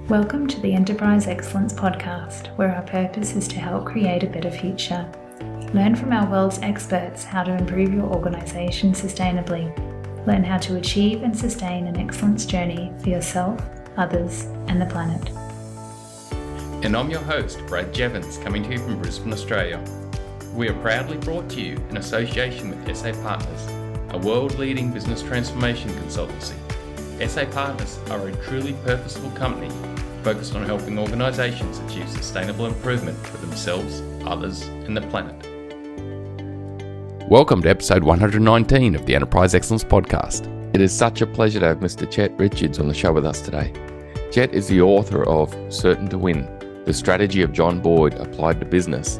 Welcome to the Enterprise Excellence Podcast, where our purpose is to help create a better future. Learn from our world's experts how to improve your organisation sustainably. Learn how to achieve and sustain an excellence journey for yourself, others, and the planet. And I'm your host, Brad Jevons, coming to you from Brisbane, Australia. We are proudly brought to you in association with SA Partners, a world-leading business transformation consultancy. SA Partners are a truly purposeful company focused on helping organisations achieve sustainable improvement for themselves, others, and the planet. Welcome to episode 119 of the Enterprise Excellence Podcast. It is such a pleasure to have Mr Chet Richards on the show with us today. Chet is the author of Certain to Win, the strategy of John Boyd applied to business,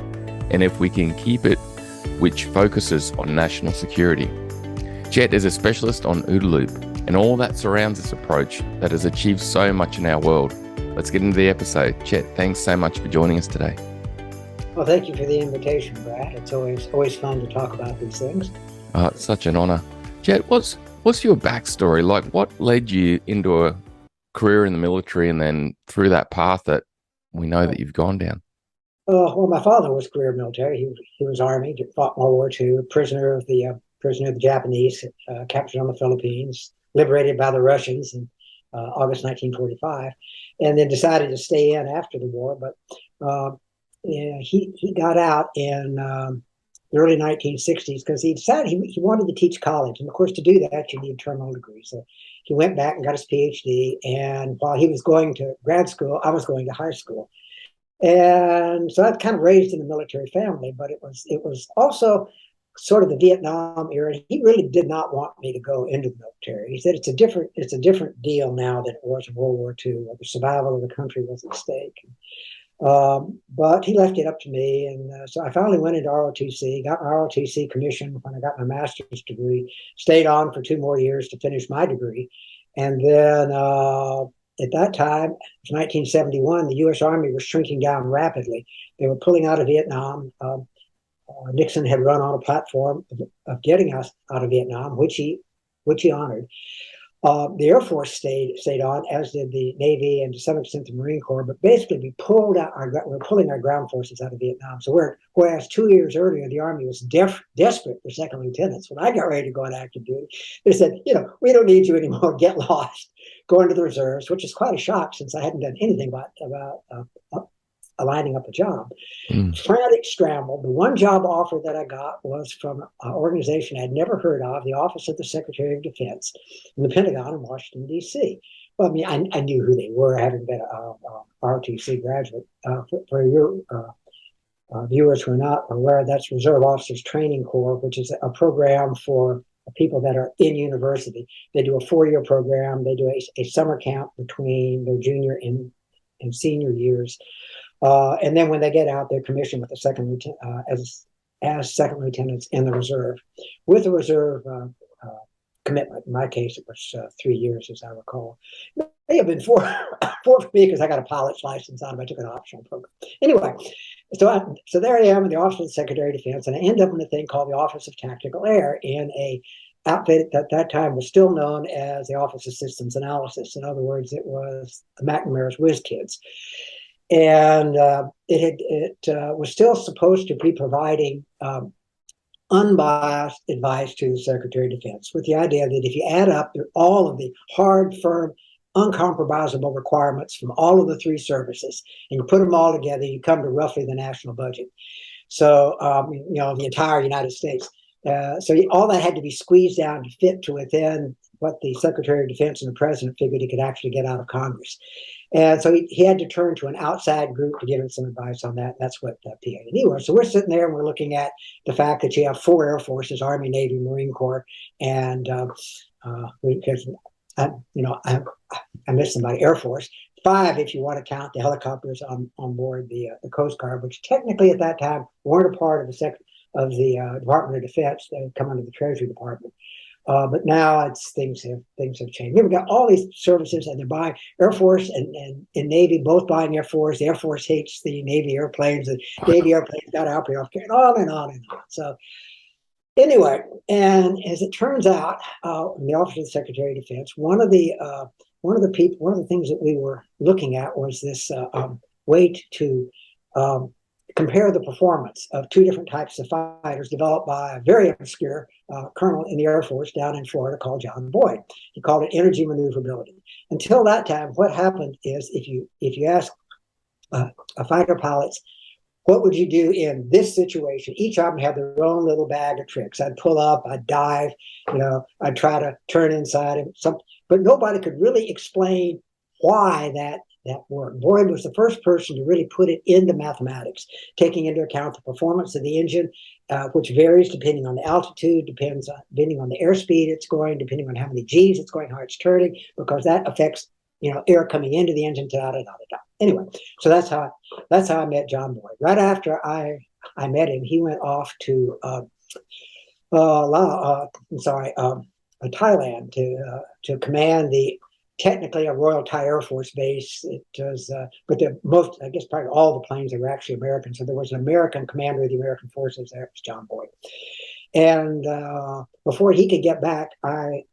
and if we can keep it, which focuses on national security. Chet is a specialist on OODA Loop and all that surrounds this approach that has achieved so much in our world. Let's get into the episode. Chet, thanks so much for joining us today. Well, thank you for the invitation, Brad. It's always fun to talk about these things. It's such an honor. Chet, what's your backstory? Like, what led you into a career in the military and then through that path that we know that you've gone down? Well, my father was career military. He was Army, fought World War II, prisoner of the Japanese, captured on the Philippines, liberated by the Russians in August 1945, and then decided to stay in after the war. But he got out in the early 1960s because he decided he wanted to teach college. And of course, to do that, you need a terminal degree. So he went back and got his PhD. And while he was going to grad school, I was going to high school. And so I was kind of raised in a military family, but it was also sort of the Vietnam era. He really did not want me to go into the military. He said it's a different deal now than it was in World War II, where the survival of the country was at stake. But he left it up to me, and so I finally went into ROTC, got my ROTC commission when I got my master's degree, stayed on for 2 more years to finish my degree, and then at that time, it was 1971, the U.S. Army was shrinking down rapidly. They were pulling out of Vietnam. Nixon had run on a platform of getting us out of Vietnam, which he honored. The Air Force stayed on, as did the Navy and to some extent the Marine Corps. But basically, we're pulling our ground forces out of Vietnam. So whereas 2 years earlier, the Army was desperate for second lieutenants. When I got ready to go on active duty, they said, we don't need you anymore. Get lost. Go into the reserves, which is quite a shock since I hadn't done anything about lining up a job. Frantic scramble. The one job offer that I got was from an organization I'd never heard of, the Office of the Secretary of Defense in the Pentagon in Washington, D.C. Well, I mean, I knew who they were, having been a ROTC graduate. For your viewers who are not aware, that's Reserve Officers Training Corps, which is a program for people that are in university. They do a 4-year program. They do a summer camp between their junior and senior years. And then when they get out, they're commissioned with a second lieutenant, as second lieutenants in the reserve, with a reserve commitment. In my case, it was 3 years, as I recall. It may have been four for me because I got a pilot's license out of it. I took an optional program. Anyway, so there I am in the Office of the Secretary of Defense, and I end up in a thing called the Office of Tactical Air in a outfit that at that time was still known as the Office of Systems Analysis. In other words, it was the McNamara's Whiz Kids. And it was still supposed to be providing unbiased advice to the Secretary of Defense, with the idea that if you add up all of the hard, firm, uncompromisable requirements from all of the 3 services and you put them all together, you come to roughly the national budget. So, the entire United States. So all that had to be squeezed down to fit to within what the Secretary of Defense and the President figured he could actually get out of Congress. And so he had to turn to an outside group to give him some advice on that. That's what PA&E was. So we're sitting there and we're looking at the fact that you have 4 Air Forces, Army, Navy, Marine Corps, and because I missed somebody, Air Force. 5 if you want to count the helicopters on board the Coast Guard, which technically at that time weren't a part of the Department of Defense. They had come under the Treasury Department. But now things have changed. We've got all these services, and they're buying Air Force and Navy, both buying Air Force. The Air Force hates the Navy airplanes. The Navy airplanes got out off care, and on and on and on. So anyway, and as it turns out, in the Office of the Secretary of Defense, one of the one of the things that we were looking at was this way to compare the performance of two different types of fighters developed by a very obscure colonel in the Air Force down in Florida called John Boyd. He called it energy maneuverability. Until that time, what happened is if you ask fighter pilots, what would you do in this situation? Each of them had their own little bag of tricks. I'd pull up, I'd dive, I'd try to turn inside and something, but nobody could really explain why that worked. Boyd was the first person to really put it into mathematics, taking into account the performance of the engine, which varies depending on the altitude, depending on the airspeed it's going, depending on how many G's it's going, how it's turning, because that affects air coming into the engine. Anyway, so that's how I met John Boyd. Right after I met him, he went off to Thailand to command technically a Royal Thai Air Force base. It was, but I guess probably all the planes were actually American. So there was an American commander of the American forces there. It was John Boyd. And before he could get back, I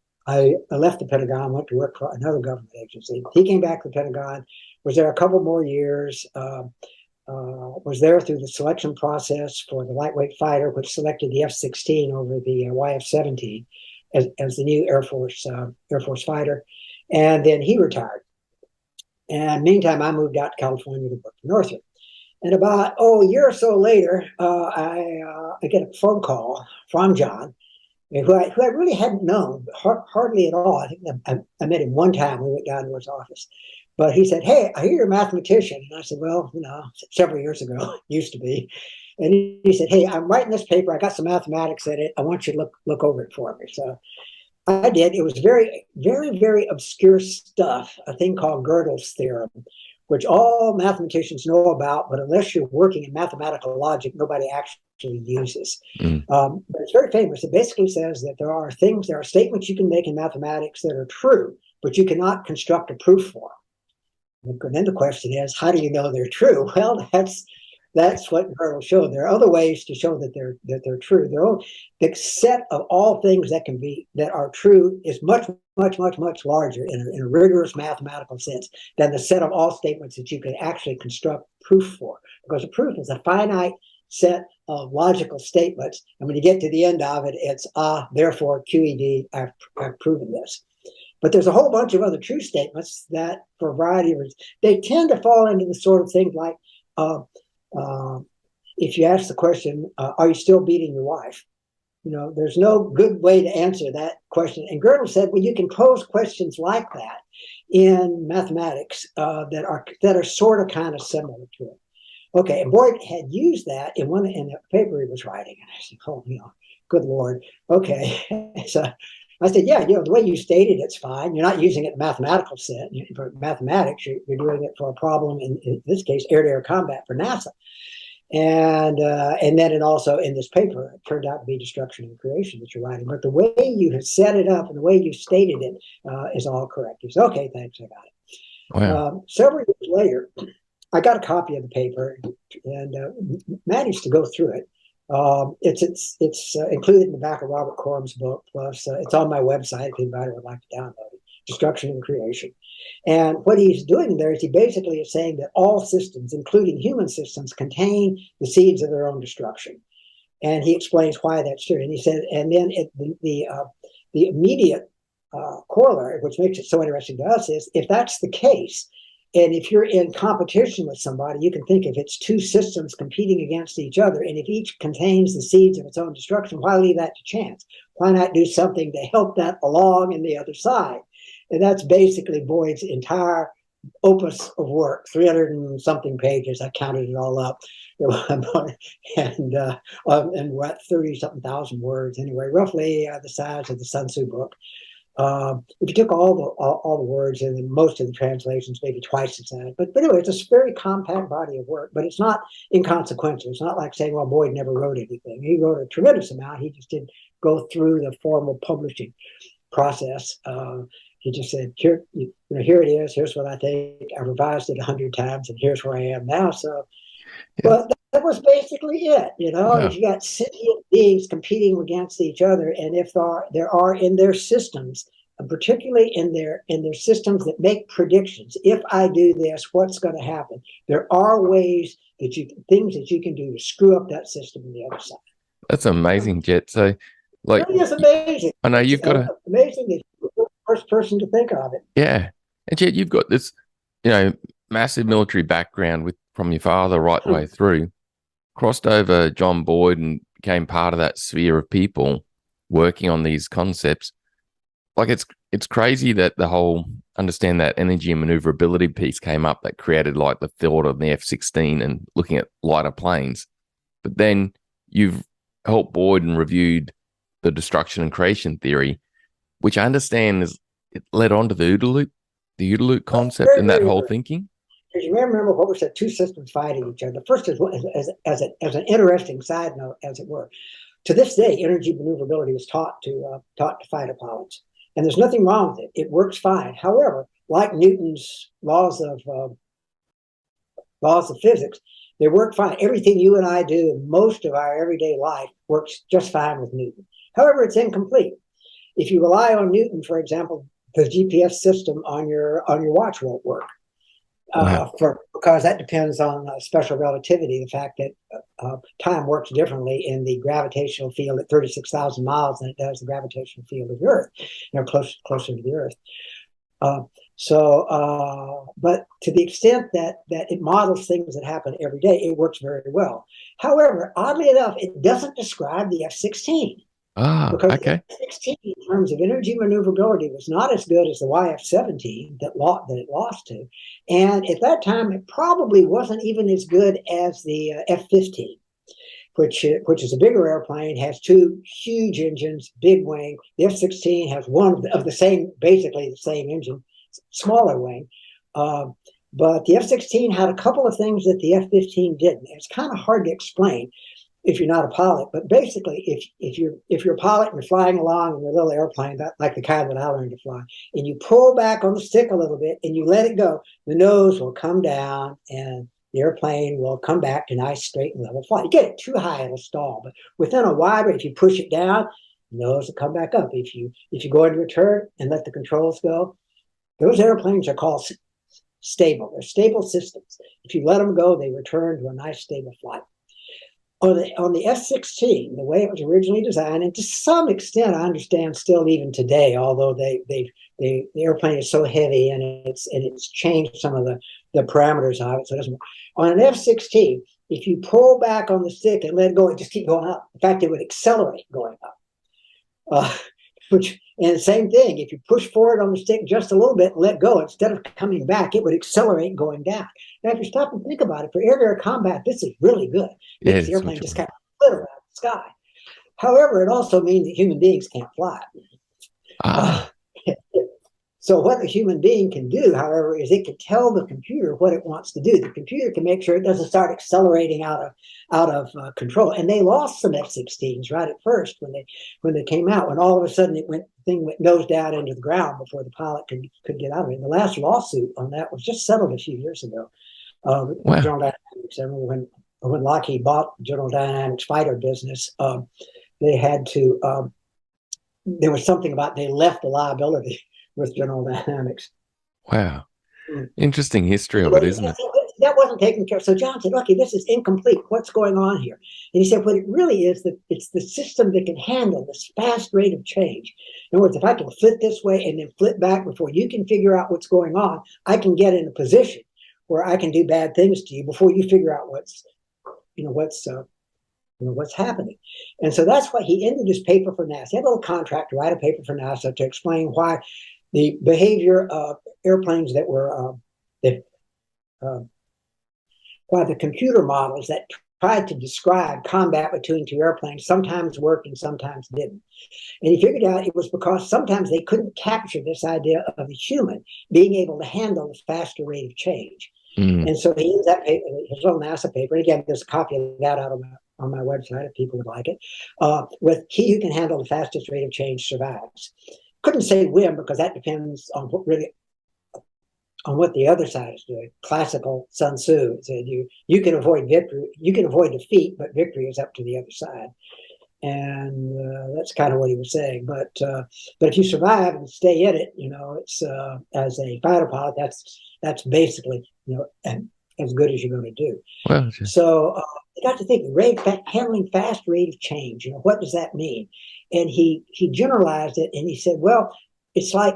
left the Pentagon, went to work for another government agency. He came back to the Pentagon, was there a couple more years, was there through the selection process for the lightweight fighter, which selected the F-16 over the YF-17 as the new Air Force fighter. And then he retired. And meantime, I moved out to California to work for Northrop. And about a year or so later, I get a phone call from John, who I really hadn't known hardly at all. I think I met him one time. We went down to his office. But he said, "Hey, I hear you're a mathematician." And I said, "Well, several years ago, used to be." And he said, "Hey, I'm writing this paper. I got some mathematics in it. I want you to look over it for me." So I did. It was very, very, very obscure stuff, a thing called Gödel's theorem, which all mathematicians know about, but unless you're working in mathematical logic, nobody actually uses. But it's very famous. It basically says that there are statements you can make in mathematics that are true, but you cannot construct a proof for them. And then the question is, how do you know they're true? Well, that's what Gödel showed. There are other ways to show that they're true. The set of all things that are true is much, much, much, much larger in a rigorous mathematical sense than the set of all statements that you can actually construct proof for. Because a proof is a finite set of logical statements, and when you get to the end of it, it's therefore QED, I've proven this. But there's a whole bunch of other true statements that, for a variety of reasons, they tend to fall into the sort of things like, if you ask the question, are you still beating your wife? There's no good way to answer that question. And Gödel said, well, you can pose questions like that in mathematics that are sort of kind of similar to it. Okay, and Boyd had used that in the paper he was writing. And I said, oh, good Lord. Okay. So I said, yeah, the way you stated it's fine. You're not using it in mathematical sense. For mathematics, you're doing it for a problem, in this case, air-to-air combat for NASA. And then it also in this paper, it turned out to be destruction and creation that you're writing. But the way you have set it up and the way you stated it is all correct. He said, okay, thanks, I got it. Wow. Several years later, I got a copy of the paper and managed to go through it. It's included in the back of Robert Corum's book, plus it's on my website if anybody would like to download it, Destruction and Creation. And what he's doing there is he basically is saying that all systems, including human systems, contain the seeds of their own destruction. And he explains why that's true. And he said, and then the immediate corollary, which makes it so interesting to us, is if that's the case, and if you're in competition with somebody, you can think if it's two systems competing against each other, and if each contains the seeds of its own destruction, why leave that to chance? Why not do something to help that along in the other side? And that's basically Boyd's entire opus of work, 300 and something pages. I counted it all up. And we're at 30-something thousand words. Anyway, roughly the size of the Sun Tzu book. If you took all the words and then most of the translations, maybe twice as that. But anyway, it's a very compact body of work, but it's not inconsequential. It's not like saying, well, Boyd never wrote anything. He wrote a tremendous amount. He just didn't go through the formal publishing process. He just said, here it is. Here's what I think. I revised it 100 times, and here's where I am now. So, yeah. But that was basically it. Yeah. If you got sentient beings competing against each other, and if there are in their systems and particularly in their systems that make predictions. If I do this, what's going to happen? There are ways things that you can do to screw up that system on the other side. That's amazing, Jet. So, like, It really is amazing. I know you've got amazing that you're the first person to think of it. yeah, and Jet, you've got this, massive military background from your father right the way through. Crossed over John Boyd and became part of that sphere of people working on these concepts. Like, it's crazy that the whole understand that energy and maneuverability piece came up that created like the thought of the F-16 and looking at lighter planes. But then you've helped Boyd and reviewed the destruction and creation theory, which I understand it led on to the OODA Loop concept and that whole thinking. Because you may remember what was that two systems fighting each other. The first is as an interesting side note, as it were. To this day, energy maneuverability is taught to fighter pilots, and there's nothing wrong with it. It works fine. However, like Newton's laws of physics, they work fine. Everything you and I do in most of our everyday life works just fine with Newton. However, it's incomplete. If you rely on Newton, for example, the GPS system on your watch won't work. Wow. Because that depends on special relativity, the fact that time works differently in the gravitational field at 36,000 miles than it does the gravitational field of the Earth, closer to the Earth. But to the extent that it models things that happen every day, it works very well. However, oddly enough, it doesn't describe the F-16. Because okay. the F-16 in terms of energy maneuverability was not as good as the YF-17 that it lost to. And at that time, it probably wasn't even as good as the F-15, which is a bigger airplane, has two huge engines, big wing. The F-16 has one of the same, basically the same engine, smaller wing. But the F-16 had a couple of things that the F-15 didn't. It's kind of hard to explain if you're not a pilot, but basically, if you're a pilot and you're flying along in your little airplane, like the kind that I learned to fly, and you pull back on the stick a little bit and you let it go, the nose will come down and the airplane will come back to nice, straight, and level flight. You get it too high, it'll stall. But within a wide range, if you push it down, the nose will come back up. If you go into return and let the controls go, those airplanes are called stable. They're stable systems. If you let them go, they return to a nice, stable flight. On the F-16, the way it was originally designed, and to some extent, I understand still even today, although the airplane is so heavy and it's changed some of the parameters of it, so it doesn't. On an F-16, if you pull back on the stick and let it go, it just keeps going up. In fact, it would accelerate going up. And the same thing, if you push forward on the stick just a little bit and let go, instead of coming back, it would accelerate going down. Now, if you stop and think about it, for air-to-air combat, this is really good. It makes the airplane just kind of flit around the sky. However, it also means that human beings can't fly. So what a human being can do, however, is it can tell the computer what it wants to do. The computer can make sure it doesn't start accelerating out of control. And they lost some F-16s right at first when they came out. When all of a sudden the thing went nose down into the ground before the pilot could get out of it. And the last lawsuit on that was just settled a few years ago. Wow. General Dynamics. I remember when Lockheed bought General Dynamics fighter business, they had to. There was something about they left the liability with General Dynamics. Wow. Interesting history of it, isn't it? That wasn't taken care of. So John said, "Okay, this is incomplete. What's going on here?" And he said, "What it really is, that it's the system that can handle this fast rate of change. In other words, if I can flip this way and then flip back before you can figure out what's going on, I can get in a position where I can do bad things to you before you figure out what's happening." And so that's why he ended his paper for NASA. He had a little contract to write a paper for NASA to explain why the behavior of airplanes that were why the computer models that tried to describe combat between two airplanes sometimes worked and sometimes didn't. And he figured out it was because sometimes they couldn't capture this idea of the human being able to handle the faster rate of change. And so he used that paper, his own NASA paper, and again, there's a copy of that out on my website if people would like it, with he who can handle the fastest rate of change survives. Couldn't say win because that depends on what the other side is doing. Classical Sun Tzu said you can avoid victory, you can avoid defeat, but victory is up to the other side. And that's kind of what he was saying. But if you survive and stay in it, it's as a fighter pilot, that's basically as good as you're going to do. Well, so I got to think, handling fast rate of change. What does that mean? And he generalized it, and he said, well, it's like,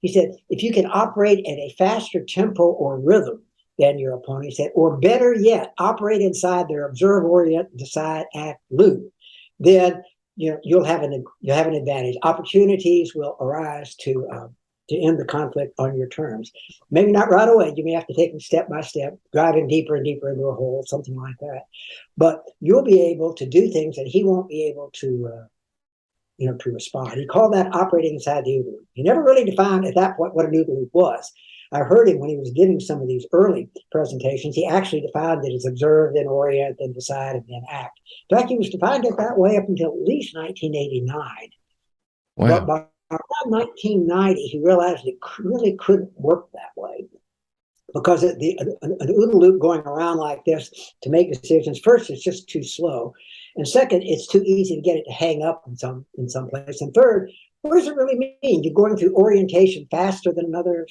he said, if you can operate at a faster tempo or rhythm than your opponent, he said, or better yet, operate inside their observe, orient, decide, act loop, then you'll have an advantage. Opportunities will arise to end the conflict on your terms. Maybe not right away. You may have to take them step by step, driving deeper and deeper into a hole, something like that. But you'll be able to do things that he won't be able to to respond. He called that operating inside the OODA Loop. He never really defined at that point what an OODA Loop was. I heard him when he was giving some of these early presentations. He actually defined it as observe, then orient, then decide, and then act. In fact, he was defined it that way up until at least 1989. wow. But by around 1990, he realized it really couldn't work that way, because an OODA loop going around like this to make decisions, first, it's just too slow. And second, it's too easy to get it to hang up in some place. And third, what does it really mean? You're going through orientation faster than another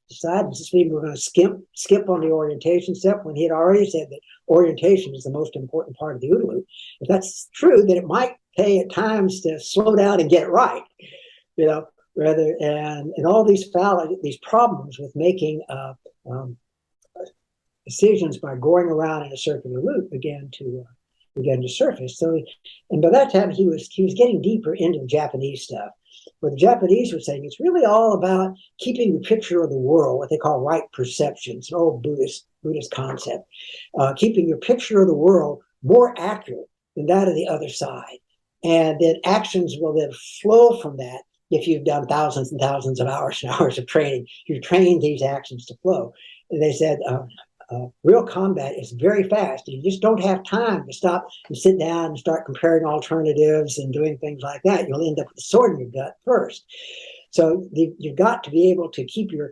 side. Does this mean we're going to skip on the orientation step when he had already said that orientation is the most important part of the OODA loop? If that's true, then it might pay at times to slow down and get it right, rather and all these problems with making decisions by going around in a circular loop began to surface. So, and by that time he was getting deeper into the Japanese stuff. What the Japanese were saying, it's really all about keeping the picture of the world, what they call right perception. It's an old Buddhist concept, keeping your picture of the world more accurate than that of the other side, and then actions will then flow from that. If you've done thousands and thousands of hours and hours of training, you've trained these actions to flow. And they said, real combat is very fast. You just don't have time to stop and sit down and start comparing alternatives and doing things like that. You'll end up with a sword in your gut first. So you've got to be able to keep your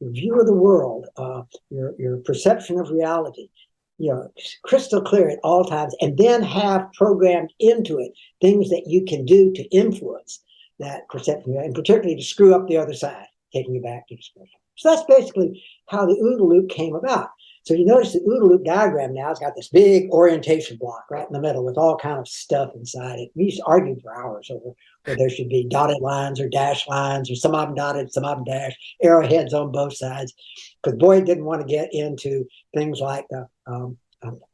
view of the world, your perception of reality, crystal clear at all times, and then have programmed into it things that you can do to influence that perception, and particularly to screw up the other side, taking you back to discussion. So that's basically how the OODA loop came about. So you notice the OODA loop diagram now has got this big orientation block right in the middle with all kind of stuff inside it. We used to argue for hours over whether there should be dotted lines or dash lines, or some of them dotted, some of them dashed, arrowheads on both sides, because Boyd didn't want to get into things like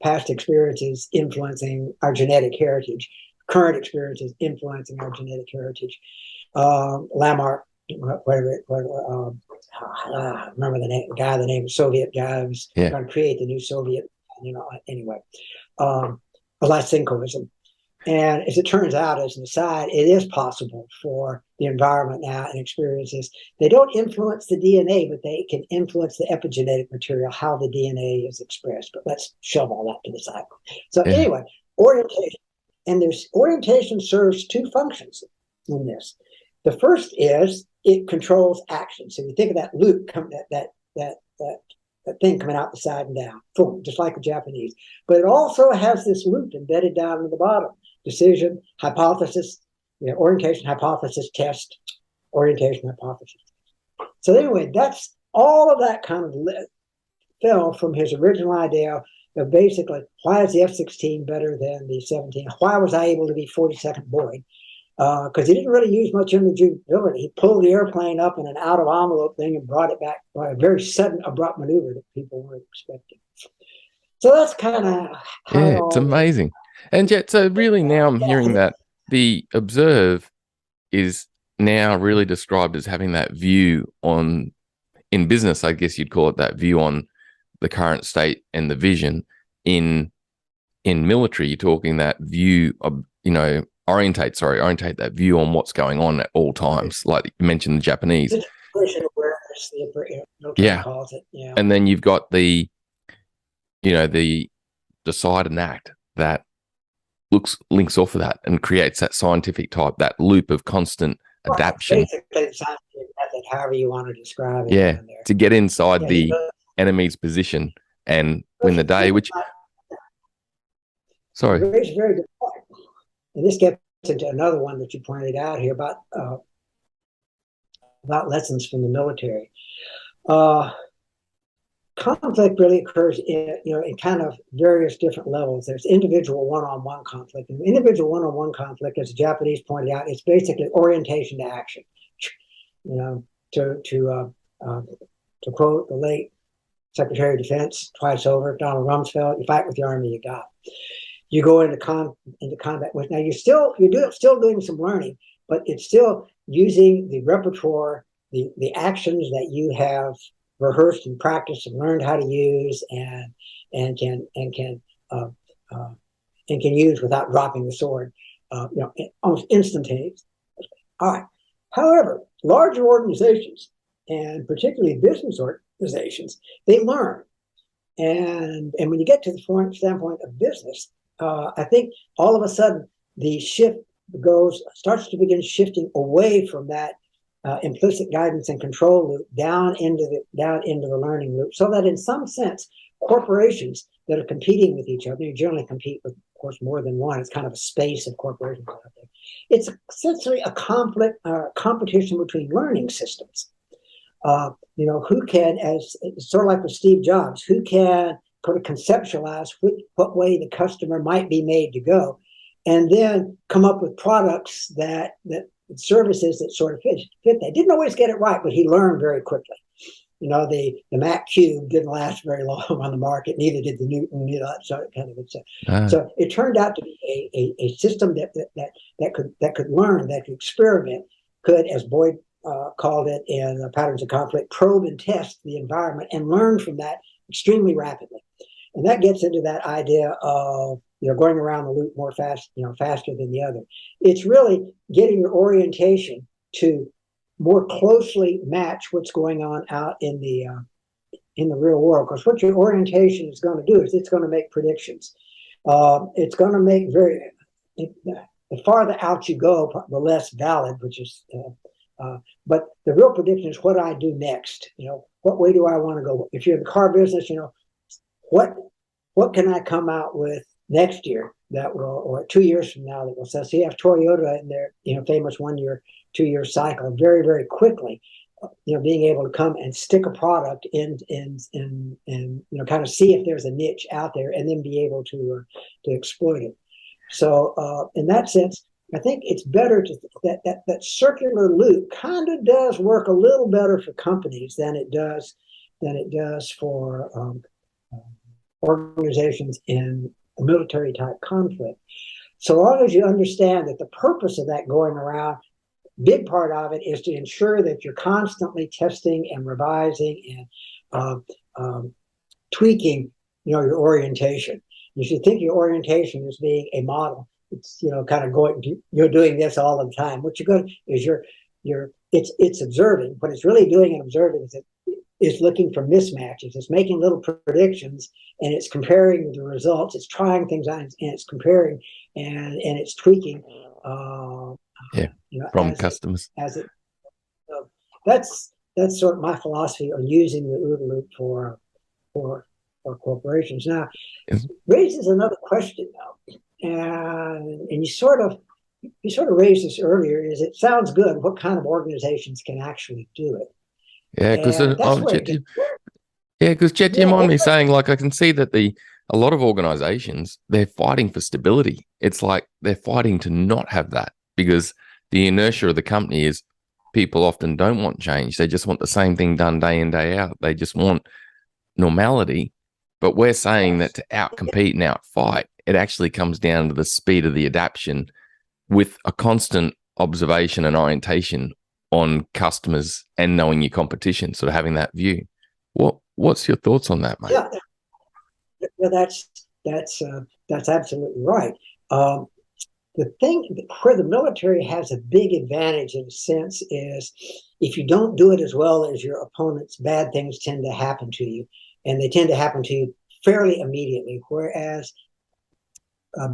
past experiences influencing our genetic heritage, current experiences influencing our genetic heritage. Lamarck, remember the name, Soviet guy who was trying to create the new Soviet, anyway, Lysenkoism. And as it turns out, as an aside, it is possible for the environment now and experiences. They don't influence the DNA, but they can influence the epigenetic material, how the DNA is expressed. But let's shove all that to the side. So anyway, orientation. And orientation serves two functions in this. The first is it controls action. So you think of that loop, that thing coming out the side and down, boom, just like the Japanese. But it also has this loop embedded down in the bottom. Decision, hypothesis, orientation, hypothesis, test, orientation, hypothesis. So anyway, that's all of that kind of fell from his original idea of basically, why is the F-16 better than the 17? Why was I able to be 42nd Boyd? Because he didn't really use much ingenuity. He pulled the airplane up in an out-of-envelope thing and brought it back by a very sudden, abrupt maneuver that people weren't expecting. So that's kind of how it's amazing. And yet, so really now I'm hearing that the observe is now really described as having that view on, in business, I guess you'd call it that view on the current state and the vision. In military, you're talking that view of, orientate that view on what's going on at all times. Like you mentioned the Japanese. Situation awareness, military calls it. Yeah. And then you've got the decide and act that links off of that and creates that scientific type, that loop of constant adaptation. Basically, the scientific method, however you want to describe it. Yeah, to get inside the enemy's position and win the day, which... Sorry. You raised a very good point. and this gets into another one that you pointed out here about lessons from the military. Conflict really occurs in kind of various different levels. There's individual one-on-one conflict. And individual one-on-one conflict, as the Japanese pointed out, is basically orientation to action. To quote the late Secretary of Defense twice over, Donald Rumsfeld, you fight with the army you got. You go into combat with. Now you're still doing some learning, but it's still using the repertoire, the actions that you have rehearsed and practiced and learned how to use and can use without dropping the sword, almost instantaneous. All right. However, larger organizations, and particularly business organizations, they learn. And when you get to the standpoint of business, I think all of a sudden the shift starts to begin shifting away from that implicit guidance and control loop down into the learning loop, so that in some sense, corporations that are competing with each other, you generally compete with, of course, more than one. It's kind of a space of corporations out there. It's essentially a competition between learning systems. Who can, as sort of like with Steve Jobs, who can kind of conceptualize what way the customer might be made to go, and then come up with products that services that sort of fit that. Didn't always get it right, but he learned very quickly. The Mac Cube didn't last very long on the market, neither did the Newton, so kind of So it turned out to be a system that could learn, that could experiment, could, as Boyd called it in Patterns of Conflict, probe and test the environment and learn from that extremely rapidly. And that gets into that idea of going around the loop more faster than the other. It's really getting your orientation to more closely match what's going on out in the real world. Because what your orientation is going to do is it's going to make predictions. It's going to make the farther out you go, the less valid, which is. But the real prediction is what I do next. What way do I want to go? If you're in the car business, what can I come out with next year that will, or 2 years from now that will sell? So you have Toyota in their famous 1 year, 2 year cycle very, very quickly, being able to come and stick a product in kind of see if there's a niche out there and then be able to exploit it. So in that sense, I think it's better that circular loop kind of does work a little better for companies than it does for organizations in a military type conflict. So long as you understand that the purpose of that going around, big part of it is to ensure that you're constantly testing and revising and tweaking, your orientation. You should think your orientation as being a model. It's kind of you're doing this all the time. What you're going is it's observing. What it's really doing and observing is looking for mismatches. It's making little predictions and it's comparing the results. It's trying things out and it's comparing and it's tweaking. From customers. That's sort of my philosophy on using the OODA loop for corporations. Now, it raises another question though. And you sort of raised this earlier, is it sounds good. What kind of organizations can actually do it? Yeah, because Chet, do you mind me saying, I can see that a lot of organizations, they're fighting for stability. It's like they're fighting to not have that because the inertia of the company is people often don't want change. They just want the same thing done day in, day out. They just want normality. But we're saying that to outcompete and outfight, it actually comes down to the speed of the adaptation with a constant observation and orientation on customers and knowing your competition, sort of having that view. What's your thoughts on that, mate? Yeah, that's absolutely right. The thing where the military has a big advantage in a sense is if you don't do it as well as your opponents, bad things tend to happen to you, and they tend to happen to you fairly immediately, whereas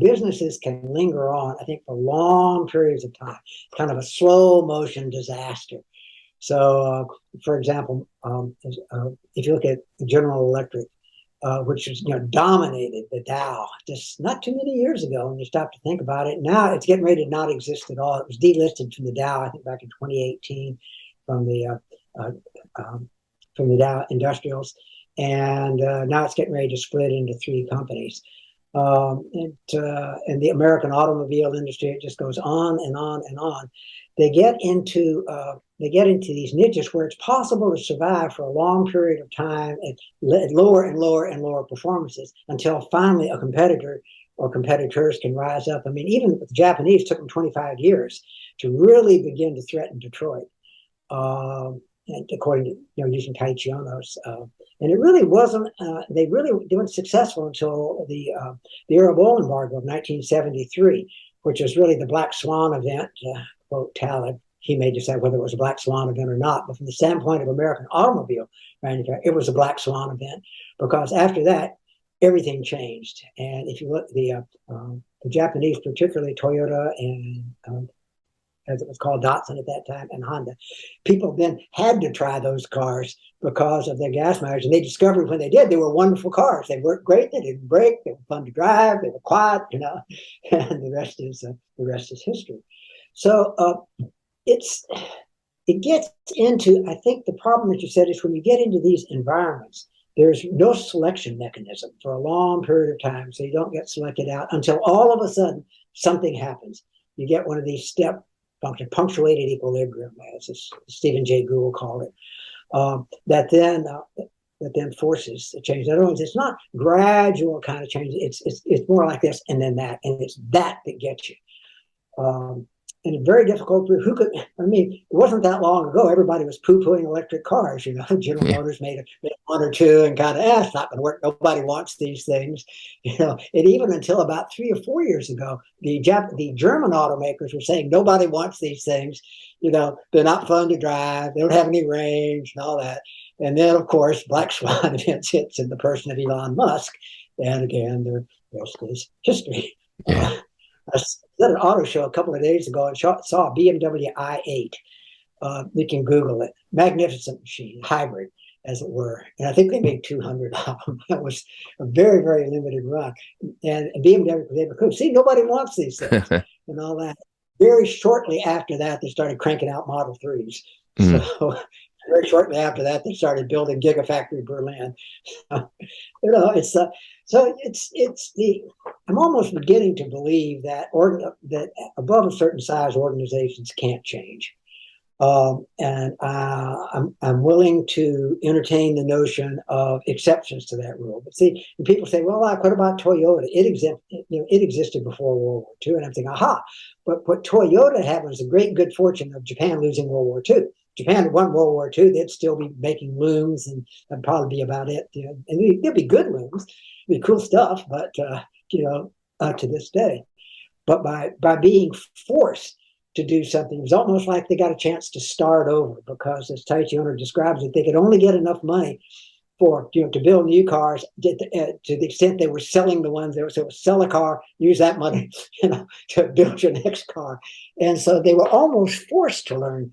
businesses can linger on, I think, for long periods of time, kind of a slow motion disaster. So, for example, if you look at General Electric, which was, dominated the Dow just not too many years ago when you stop to think about it. Now it's getting ready to not exist at all. It was delisted from the Dow, I think, back in 2018 from the Dow Industrials, and now it's getting ready to split into three companies. And the American automobile industry, it just goes on and on and on. They get into these niches where it's possible to survive for a long period of time at lower and lower and lower performances until finally a competitor or competitors can rise up. I mean, even the Japanese took them 25 years to really begin to threaten Detroit, and according to using Taiichi Ohno's. And it really wasn't. They really weren't successful until the Arab oil embargo of 1973, which was really the black swan event. Quote Taleb. He may decide whether it was a black swan event or not, but from the standpoint of American automobile manufacturing, it was a black swan event, because after that, everything changed. And if you look, the Japanese, particularly Toyota and as it was called, Datsun at that time, and Honda, people then had to try those cars because of their gas mileage. And they discovered when they did, they were wonderful cars. They worked great. They didn't break. They were fun to drive. They were quiet, and the rest is history. So it gets into, I think the problem that you said is when you get into these environments, there's no selection mechanism for a long period of time. So you don't get selected out until all of a sudden something happens. You get one of these step function, punctuated equilibrium, as Stephen Jay Gould called it, that then forces a change. In other words, it's not gradual kind of change. It's more like this and then that, and it's that gets you. And it's very difficult to, it wasn't that long ago, everybody was poo-pooing electric cars, General Motors made one or two and kind of, it's not going to work. Nobody wants these things, and even until about 3 or 4 years ago, the German automakers were saying, nobody wants these things. They're not fun to drive. They don't have any range and all that. And then, of course, black swan events hits in the person of Elon Musk. And again, the rest is history. Yeah. I was at an auto show a couple of days ago and saw a BMW i8. You can Google it. Magnificent machine, hybrid, as it were. And I think they made 200 of them. That was a very, very limited run. And BMW was able to see, nobody wants these things and all that. Very shortly after that, they started cranking out Model 3s. So very shortly after that, they started building Gigafactory Berlin. I'm almost beginning to believe that that above a certain size, organizations can't change. And I'm willing to entertain the notion of exceptions to that rule. But see, and people say, well, what about Toyota? It existed before World War II. And I'm thinking, aha. But what Toyota had was the great good fortune of Japan losing World War II. Japan had won World War II, they'd still be making looms, and that'd probably be about it. And they'd be good looms, it'd be cool stuff, but to this day. But by being forced to do something, it was almost like they got a chance to start over, because as Taiichi Ohno describes it, they could only get enough money to build new cars to the extent they were selling the ones there. So sell a car, use that money, to build your next car. And so they were almost forced to learn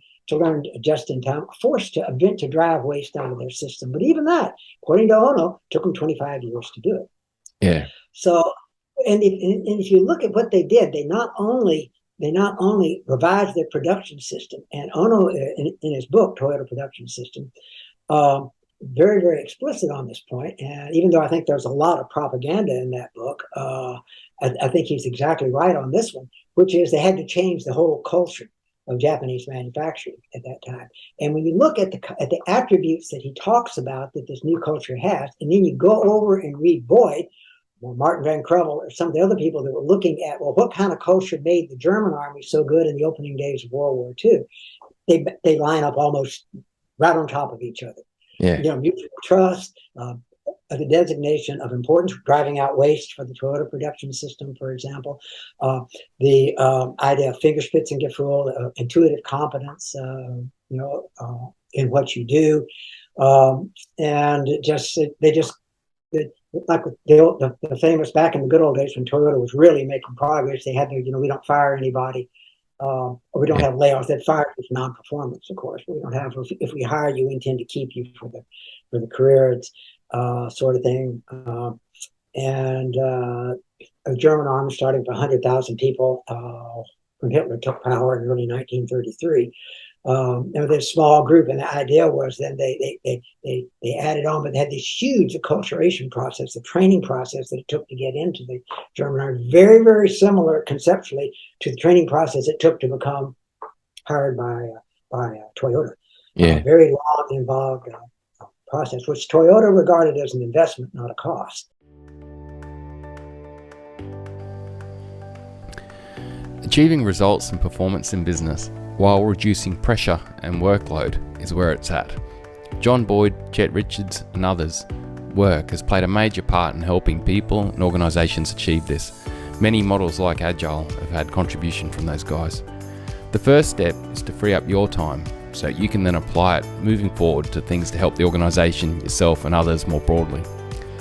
just in time, forced to drive waste out of their system. But even that, according to Ohno, took them 25 years to do it. Yeah. So, and if you look at what they did, they not only revised their production system, and Ohno in his book Toyota Production System, very, very explicit on this point. And even though I think there's a lot of propaganda in that book, I think he's exactly right on this one, which is they had to change the whole culture of Japanese manufacturing at that time. And when you look at the attributes that he talks about that this new culture has, and then you go over and read Boyd, or Martin Van Crevel, or some of the other people that were looking at, well, what kind of culture made the German army so good in the opening days of World War II? They line up almost right on top of each other. Yeah. Mutual trust, the designation of importance, driving out waste for the Toyota production system, for example, the idea of Fingerspitzengefühl, intuitive competence, in what you do, and like the famous back in the good old days when Toyota was really making progress, they had to, we don't fire anybody. Or we don't have layoffs. That fire is non-performance, of course. We don't have. If we hire you, we intend to keep you for the career. sort of thing. And a German army starting with 100,000 people when Hitler took power in early 1933. And with a small group, and the idea was then they added on, but they had this huge acculturation process, the training process that it took to get into the German army, very, very similar conceptually to the training process it took to become hired by Toyota. Yeah. Very long, involved process, which Toyota regarded as an investment, not a cost. Achieving results and performance in business while reducing pressure and workload is where it's at. John Boyd, Chet Richards and others' work has played a major part in helping people and organisations achieve this. Many models like Agile have had contribution from those guys. The first step is to free up your time so you can then apply it moving forward to things to help the organisation, yourself and others more broadly.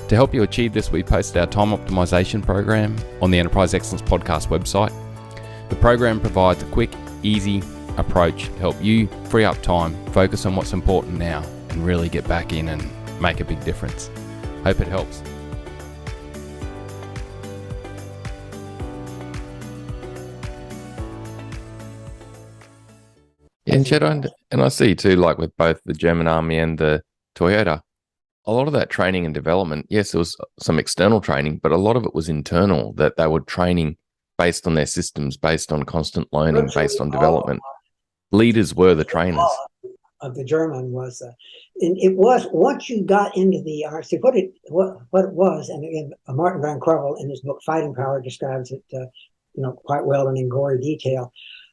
To help you achieve this, we posted our time optimisation program on the Enterprise Excellence Podcast website. The program provides a quick, easy approach to help you free up time, focus on what's important now, and really get back in and make a big difference. Hope it helps. And Chet, and I see too, like with both the German Army and the Toyota, a lot of that training and development, yes, there was some external training, but a lot of it was internal, that they were training based on their systems, based on constant learning, based on development. Leaders were the trainers. Of the German was, and it was once you got into the RC, what it was, and again, Martin Van Creveld in his book Fighting Power describes it, quite well and in gory detail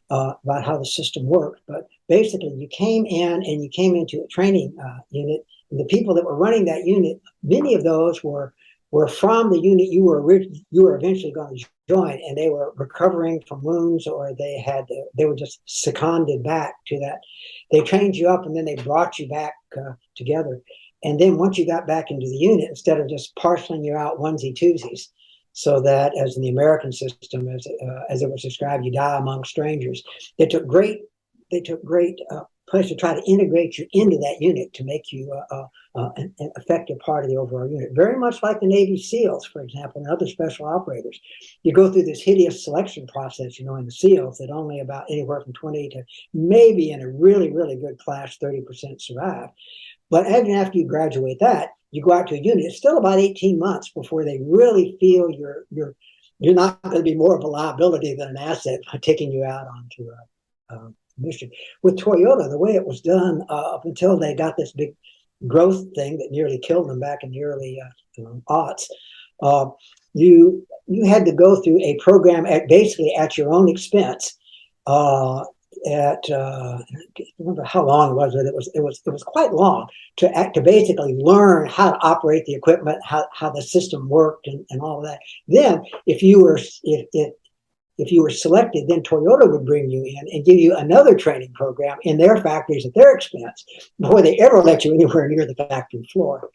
about how the system worked. But basically, you came in and you came into a training unit, and the people that were running that unit, many of those were from the unit you were eventually going to join, and they were recovering from wounds, or they were just seconded back to that. They trained you up, and then they brought you back together. And then once you got back into the unit, instead of just parceling you out onesie-twosies, so that as in the American system, as it was described, you die among strangers. They took great place to try to integrate you into that unit to make you an effective part of the overall unit. Very much like the Navy SEALs, for example, and other special operators. You go through this hideous selection process, in the SEALs, that only about anywhere from 20 to maybe in a really, really good class, 30% survive. But even after you graduate that, you go out to a unit. It's still about 18 months before they really feel you're not going to be more of a liability than an asset by taking you out onto a mission. With Toyota, the way it was done up until they got this big growth thing that nearly killed them back in the early aughts, you had to go through a program basically at your own expense. I can't remember how long it was, but it was quite long to basically learn how to operate the equipment, how the system worked, and all of that. Then, if you were selected, then Toyota would bring you in and give you another training program in their factories at their expense before they ever let you anywhere near the factory floor.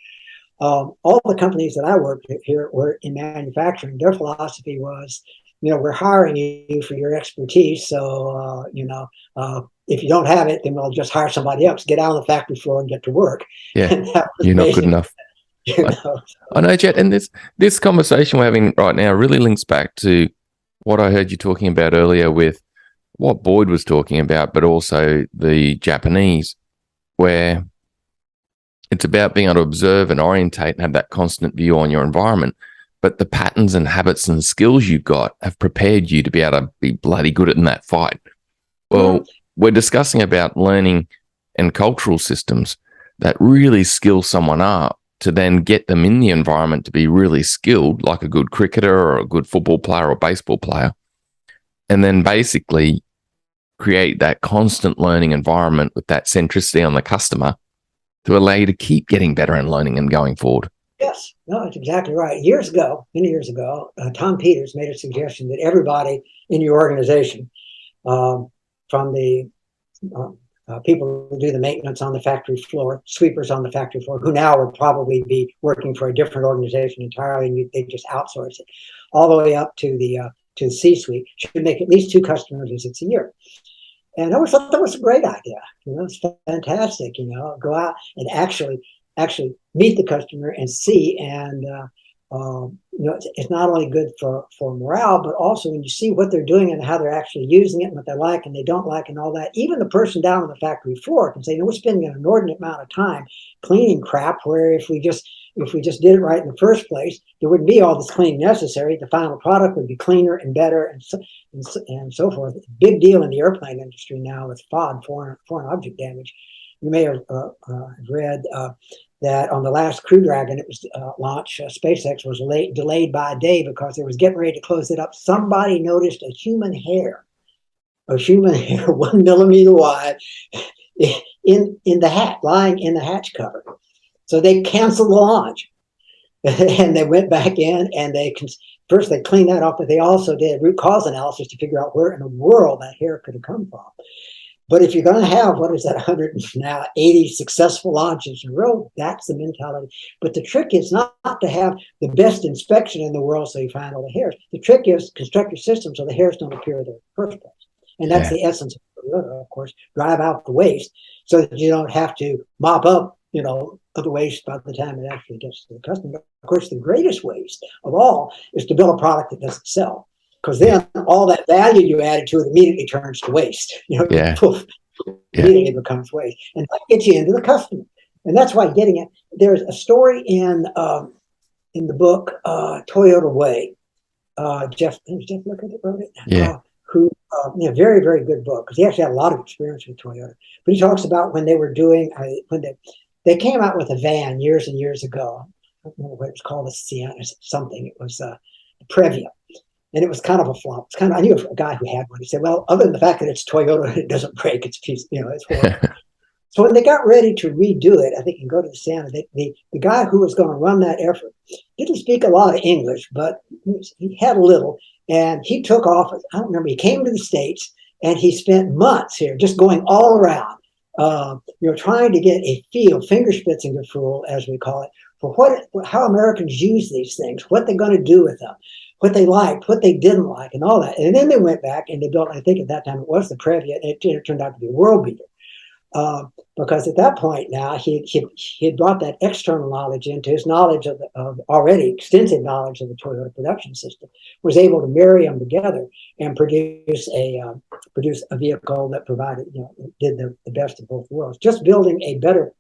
All the companies that I worked with here were in manufacturing. Their philosophy was, we're hiring you for your expertise. So, if you don't have it, then we'll just hire somebody else. Get out on the factory floor and get to work. Yeah, you're not good enough. I know, Chet, and this conversation we're having right now really links back to what I heard you talking about earlier with what Boyd was talking about, but also the Japanese, where it's about being able to observe and orientate and have that constant view on your environment. But the patterns and habits and skills you've got have prepared you to be able to be bloody good in that fight. Well, we're discussing about learning and cultural systems that really skill someone up to then get them in the environment to be really skilled, like a good cricketer or a good football player or baseball player, and then basically create that constant learning environment with that centricity on the customer to allow you to keep getting better and learning and going forward. Yes, no, that's exactly right. Many years ago, Tom Peters made a suggestion that everybody in your organization, from the people who do the maintenance on the factory floor, sweepers on the factory floor, who now would probably be working for a different organization entirely, and they just outsource it, all the way up to the C-suite, should make at least 2 customer visits a year. And I always thought that was a great idea. It's fantastic. Go out and actually actually meet the customer and see. And it's not only good for morale, but also when you see what they're doing and how they're actually using it and what they like and they don't like and all that. Even the person down on the factory floor can say, we're spending an inordinate amount of time cleaning crap, where if we just did it right in the first place, there wouldn't be all this cleaning necessary. The final product would be cleaner and better and so forth. Big deal in the airplane industry now with FOD, foreign object damage. You may have read that on the last Crew Dragon, it was launch, SpaceX was delayed by a day because they was getting ready to close it up. Somebody noticed a human hair 1 millimeter wide in the hat, lying in the hatch cover. So they canceled the launch. And they went back in and first they cleaned that up, but they also did root cause analysis to figure out where in the world that hair could have come from. But if you're going to have, 180 successful launches in a row, that's the mentality. But the trick is not to have the best inspection in the world so you find all the hairs. The trick is construct your system so the hairs don't appear there in the first place. And that's the essence of Toyota, of course. Drive out the waste so that you don't have to mop up, the waste by the time it actually gets to the customer. Of course, the greatest waste of all is to build a product that doesn't sell. Because then all that value you added to it immediately turns to waste. Poof, immediately becomes waste. And that gets you into the customer. And that's why getting it. There's a story in the book Toyota Way. Jeff Licker that wrote it. Who very, very good book, because he actually had a lot of experience with Toyota. But he talks about when they were doing when they came out with a van years and years ago. I don't know what it was called, a Sienna something. It was the Previa. And it was kind of a flop. I knew a guy who had one. He said, well, other than the fact that it's Toyota and it doesn't break, it's it's horrible. So when they got ready to redo it, I think you can go to the Santa, the guy who was going to run that effort didn't speak a lot of English, but he had a little. And he took off, I don't remember, he came to the States and he spent months here just going all around, trying to get a feel, Fingerspitzengefühl, as we call it, for how Americans use these things, what they're going to do with them, what they liked, what they didn't like, and all that. And then they went back and they built, I think at that time it was the Previa, and it turned out to be a world beater. Because at that point now, he had brought that external knowledge into his knowledge of already extensive knowledge of the Toyota production system, was able to marry them together and produce a vehicle that provided, did the best of both worlds. Just building a better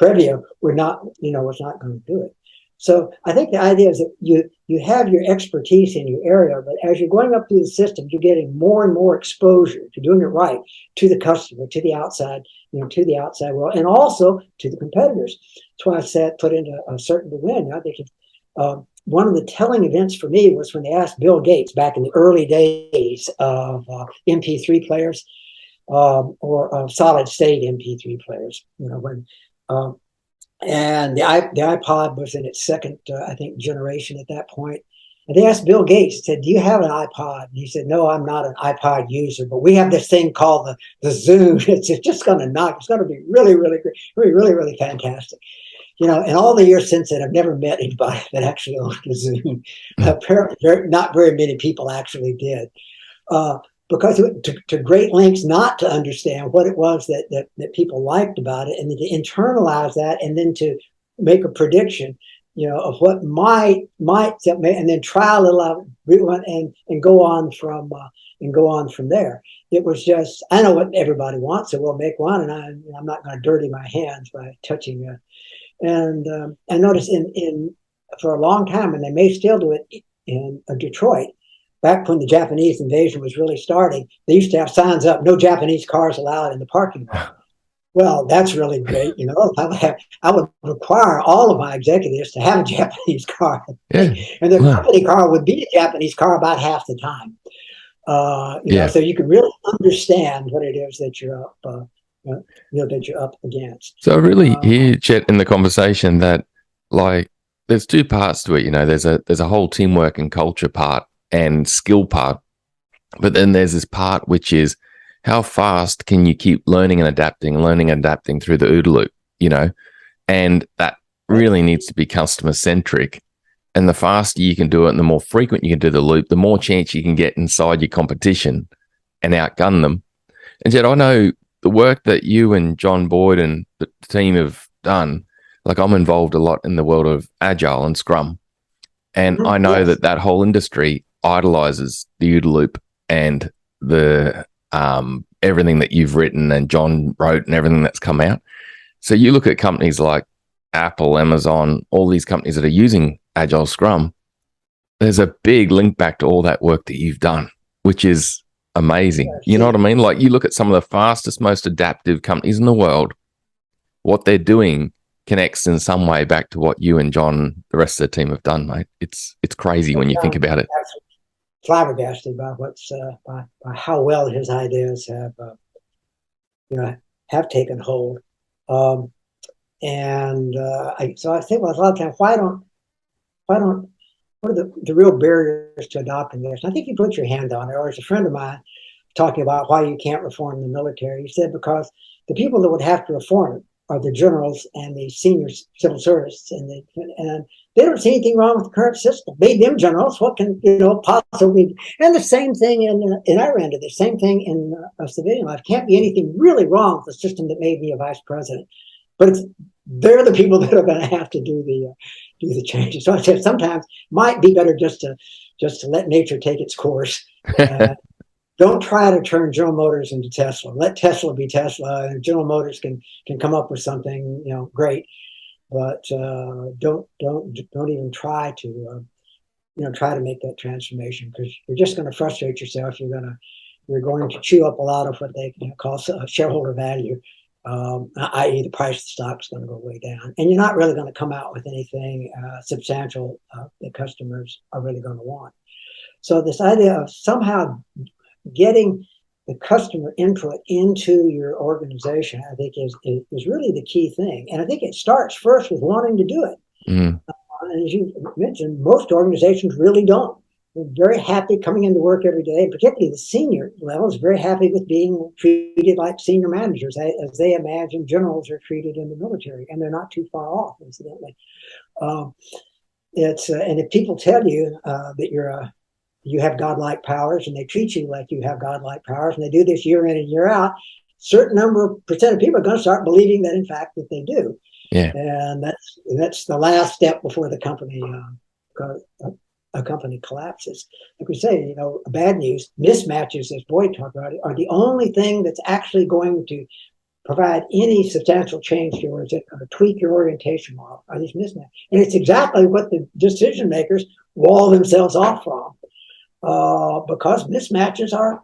Previa was not going to do it. So I think the idea is that you have your expertise in your area, but as you're going up through the system, you're getting more and more exposure to doing it right to the customer, to the outside, to the outside world, and also to the competitors. That's why I said put into a certain to win. I think one of the telling events for me was when they asked Bill Gates back in the early days of MP3 players or solid state MP3 players. And the iPod was in its second, I think, generation at that point. And they asked Bill Gates, said, do you have an iPod? And he said, no, I'm not an iPod user, but we have this thing called the Zoom. It's just going to knock. It's going to be really, really great. Really, really, really fantastic. And all the years since then, I've never met anybody that actually owned a Zoom. Apparently, not very many people actually did. Because it went to great lengths not to understand what it was that people liked about it, and then to internalize that, and then to make a prediction, of what might, and then try a little out and go on from there. It was just, I know what everybody wants, so we'll make one, and I'm not going to dirty my hands by touching it. And I noticed for a long time, and they may still do it in Detroit. Back when the Japanese invasion was really starting, they used to have signs up, no Japanese cars allowed in the parking lot. Well, that's really great. I would require all of my executives to have a Japanese car. Yeah. And their company car would be a Japanese car about half the time. So you can really understand what it is that you're up, that you're up against. So I really hear, Chet, in the conversation that, there's two parts to it. There's a whole teamwork and culture part and skill part, but then there's this part which is how fast can you keep learning and adapting through the OODA Loop, and that really needs to be customer centric. And the faster you can do it and the more frequent you can do the loop, the more chance you can get inside your competition and outgun them. And yet I know the work that you and John Boyd and the team have done, Like I'm involved a lot in the world of Agile and Scrum. And I know Yes. that whole industry idolizes the OODA Loop and the everything that you've written and John wrote and everything that's come out. So you look at companies like Apple, Amazon, all these companies that are using Agile Scrum, there's a big link back to all that work that you've done, which is amazing. Yeah, You know see, what I mean? Like you look at some of the fastest, most adaptive companies in the world, what they're doing connects in some way back to what you and John, the rest of the team have done, mate. It's crazy when you think about it. flabbergasted by by how well his ideas have have taken hold. Um, so I think, well, a lot of times, why don't what are the real barriers to adopting this? And I think you put your hand on it. Or as a friend of mine talking about why you can't reform the military, he said because the people that would have to reform it are the generals and the senior civil service, and they don't see anything wrong with the current system. Made them generals. What can possibly? And the same thing in our end of the same thing in civilian life. Can't be anything really wrong with the system that made me a vice president. But they're the people that are going to have to do the changes. So I said sometimes might be better just to let nature take its course. Don't try to turn General Motors into Tesla. Let Tesla be Tesla, and General Motors can come up with something great. But don't even try to try to make that transformation, because you're just going to frustrate yourself. You're going to chew up a lot of what they call shareholder value, i.e. the price of the stock is going to go way down, and you're not really going to come out with anything substantial that customers are really going to want. So this idea of somehow getting the customer input into your organization, I think, is really the key thing. And I think it starts first with wanting to do it. Mm. And as you mentioned, most organizations really don't. They're very happy coming into work every day, and particularly the senior levels, very happy with being treated like senior managers, as they imagine generals are treated in the military, and they're not too far off, incidentally. And if people tell you that you have godlike powers, and they treat you like you have godlike powers, and they do this year in and year out, certain number of percent of people are going to start believing that, in fact, that they do. Yeah. And that's the last step before the company a company collapses. Like we say, bad news, mismatches, as Boyd talked about, are the only thing that's actually going to provide any substantial change to yours, or tweak your orientation model, are these mismatches. And it's exactly what the decision makers wall themselves off from. Because mismatches are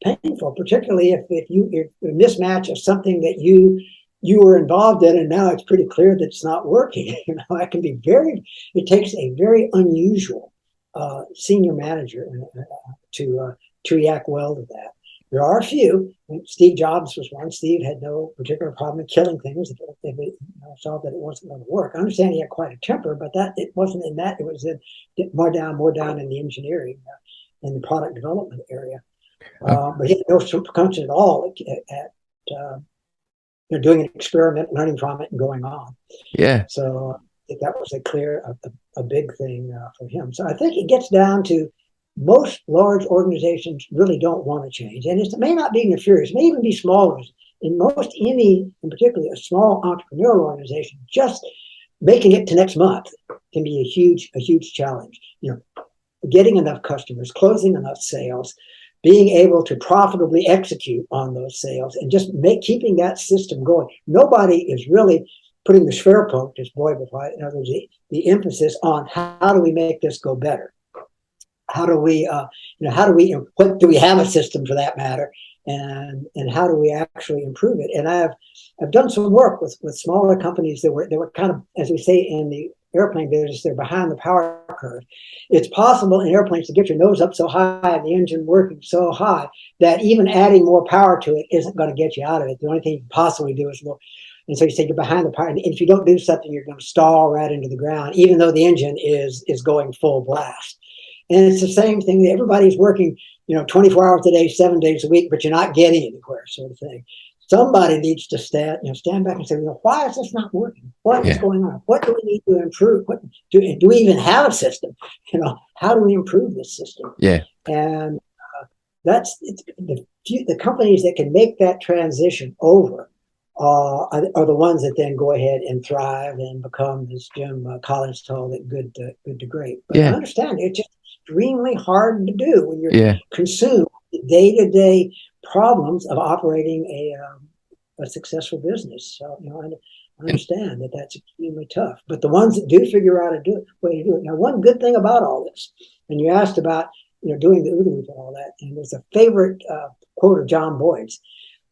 painful, particularly if a mismatch of something that you were involved in, and now it's pretty clear that it's not working. That can be it takes a very unusual senior manager to react well to that. There are a few. Steve Jobs was one. Steve had no particular problem in killing things if they saw that it wasn't going to work. I understand he had quite a temper, but it wasn't in that. It was more down in the engineering, in the product development area. But he had no pretension at all at doing an experiment, learning from it, and going on. Yeah. So I think that was a big thing for him. So I think it gets down to most large organizations really don't want to change. And it may not be nefarious, it may even be smaller. In particularly a small entrepreneurial organization, just making it to next month can be a huge challenge. Getting enough customers, closing enough sales, being able to profitably execute on those sales, and just keeping that system going. Nobody is really putting the Schwerpunkt, as Boyd would write, in other words, the emphasis on how do we make this go better? How do we, what do we have a system for that matter? And how do we actually improve it? And I've done some work with smaller companies that were kind of, as we say in the airplane business, they're behind the power curve. It's possible in airplanes to get your nose up so high and the engine working so high that even adding more power to it isn't going to get you out of it. The only thing you can possibly do is look. And so you say you're behind the power, and if you don't do something, you're going to stall right into the ground, even though the engine is going full blast. And it's the same thing that everybody's working, 24 hours a day, 7 days a week, but you're not getting anywhere, sort of thing. Somebody needs to stand back and say, why is this not working? What is going on? What do we need to improve? Do we even have a system? How do we improve this system? Yeah. And that's the companies that can make that transition over are the ones that then go ahead and thrive and become, as Jim Collins told it, good to great. But I understand it's just extremely hard to do when you're consumed with day-to-day problems of operating a successful business. So, I understand that that's extremely tough. But the ones that do figure out way to do it. Now, one good thing about all this, and you asked about doing the OODA Loop and all that, and there's a favorite quote of John Boyd's,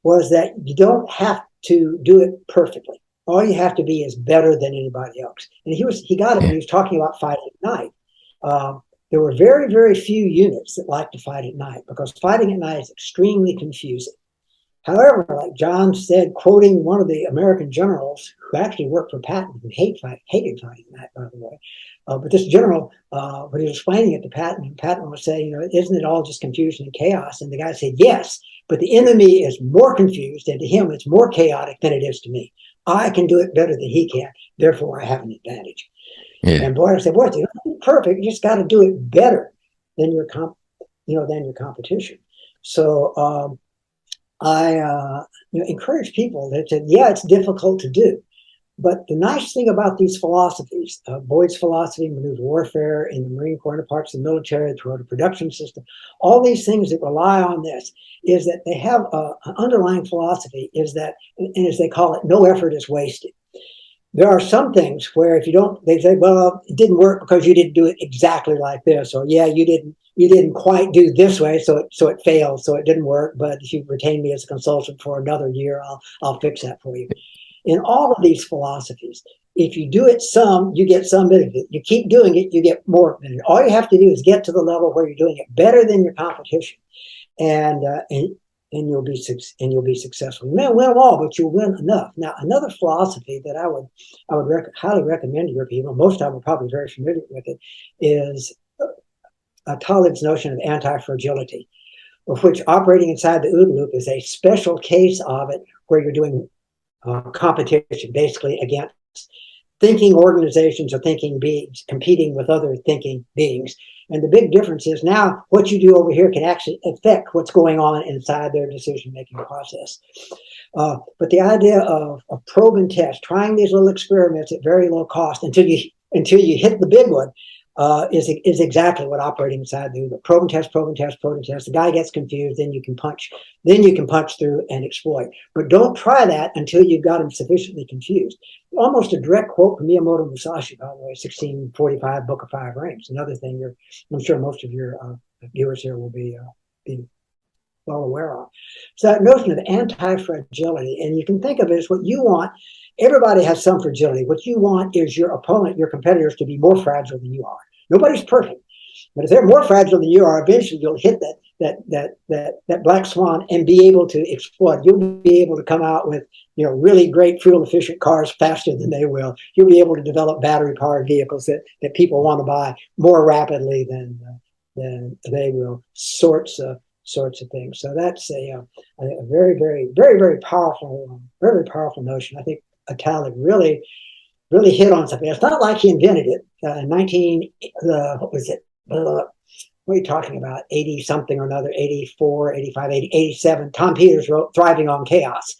was that you don't have to do it perfectly. All you have to be is better than anybody else. And he got it when he was talking about fighting at night. There were very, very few units that like to fight at night because fighting at night is extremely confusing. However, like John said, quoting one of the American generals who actually worked for Patton, who hated fighting at night, by the way. But this general, when he was explaining it to Patton, and Patton was saying, isn't it all just confusion and chaos? And the guy said, yes, but the enemy is more confused, and to him it's more chaotic than it is to me. I can do it better than he can, therefore I have an advantage. Yeah. And Boyd said, you don't be perfect, you just got to do it better than your competition. So I encourage people that it's difficult to do. But the nice thing about these philosophies, Boyd's philosophy, maneuver warfare in the Marine Corps and parts of the military, throughout the production system, all these things that rely on this, is that they have an underlying philosophy, is that, and as they call it, no effort is wasted. There are some things where if you don't, they say, well, it didn't work because you didn't do it exactly like this, or you didn't quite do this way, so it failed, so it didn't work. But if you retain me as a consultant for another year, I'll fix that for you. In all of these philosophies, if you do it some, you get some benefit. You keep doing it, you get more benefit. All you have to do is get to the level where you're doing it better than your competition, and you'll be successful. You may win them all, but you'll win enough. Now, another philosophy that I would highly recommend to your people, most of them are probably very familiar with it, is Talib's notion of anti-fragility, of which operating inside the OODA Loop is a special case of it, where you're doing competition, basically against thinking organizations or thinking beings competing with other thinking beings. And the big difference is now what you do over here can actually affect what's going on inside their decision-making process. But the idea of probe and test, trying these little experiments at very low cost until you hit the big one, is exactly what operating inside the probe and test, probe and test, probe and test. The guy gets confused, then you can punch through and exploit. But don't try that until you've got him sufficiently confused. Almost a direct quote from Miyamoto Musashi, by the way, 1645, Book of Five Rings. Another thing I'm sure most of your viewers here will be well aware of. So that notion of anti-fragility, and you can think of it as what you want. Everybody has some fragility. What you want is your opponent, your competitors, to be more fragile than you are. Nobody's perfect, but if they're more fragile than you are, eventually you'll hit that black swan and be able to exploit. You'll be able to come out with really great fuel efficient cars faster than they will. You'll be able to develop battery powered vehicles that people want to buy more rapidly than they will. Sorts of things. So that's a very, very, very, very powerful notion. I think Talib really hit on something. It's not like he invented it. What was it? What are you talking about? 80 something or another, 84, 85, 80, 87. Tom Peters wrote Thriving on Chaos,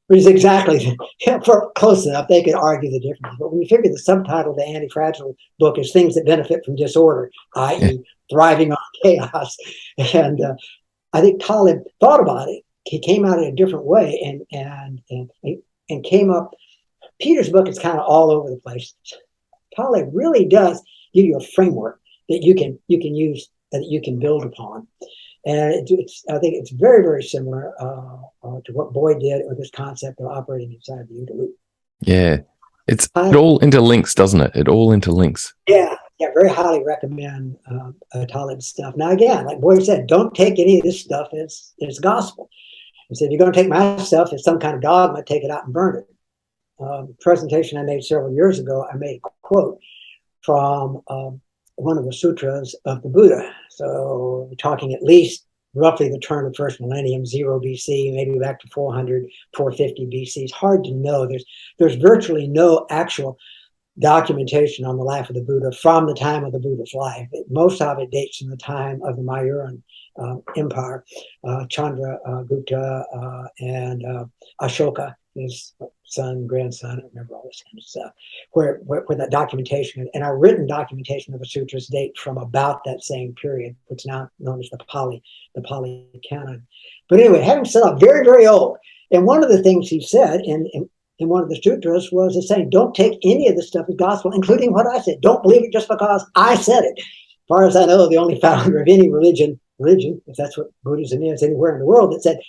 which is exactly for close enough. They could argue the difference. But when you figure the subtitle of the Anti-Fragile book is Things That Benefit from Disorder, i.e. Thriving on Chaos. And I think Talib thought about it. He came out in a different way and came up. Peter's book is kind of all over the place. Talib really does give you a framework that you can use, that you can build upon. And I think it's very, very similar to what Boyd did with this concept of operating inside the OODA Loop. Yeah. It all interlinks, doesn't it? It all interlinks. Yeah, very highly recommend Talib's stuff. Now, again, like Boyd said, don't take any of this stuff as gospel. He said, if you're going to take my stuff as some kind of dogma, take it out and burn it. Presentation I made several years ago, I made a quote from one of the sutras of the Buddha. So we're talking at least roughly the turn of the first millennium, 0 BC, maybe back to 400, 450 BC. It's hard to know. There's virtually no actual documentation on the life of the Buddha from the time of the Buddha's life. Most of it dates from the time of the Mayuran Empire, Chandragupta and Ashoka. his son, grandson, I don't remember all this kind of stuff, where that documentation and our written documentation of the sutras date from about that same period, which is now known as the Pali Canon. But anyway, having said that, very, very old. And one of the things he said in one of the sutras was saying, don't take any of this stuff as gospel, including what I said. Don't believe it just because I said it. As far as I know, the only founder of any religion, if that's what Buddhism is anywhere in the world, that said,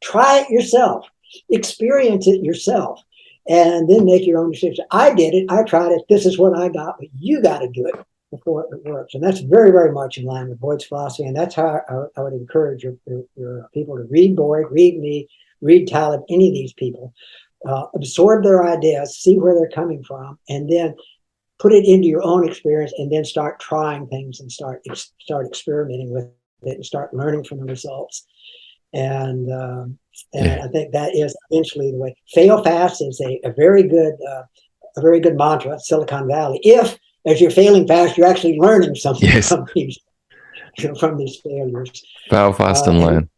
try it yourself, experience it yourself, and then make your own decision. I did it. I tried it. This is what I got, but you got to do it before it works. And that's very, very much in line with Boyd's philosophy. And that's how I would encourage your people to read Boyd, read me, read Taleb, any of these people, absorb their ideas, see where they're coming from, and then put it into your own experience, and then start trying things and start experimenting with it and start learning from the results. And I think that is eventually the way. Fail fast is a very good mantra, Silicon Valley. If as you're failing fast, you're actually learning something from these failures. Fail fast and learn.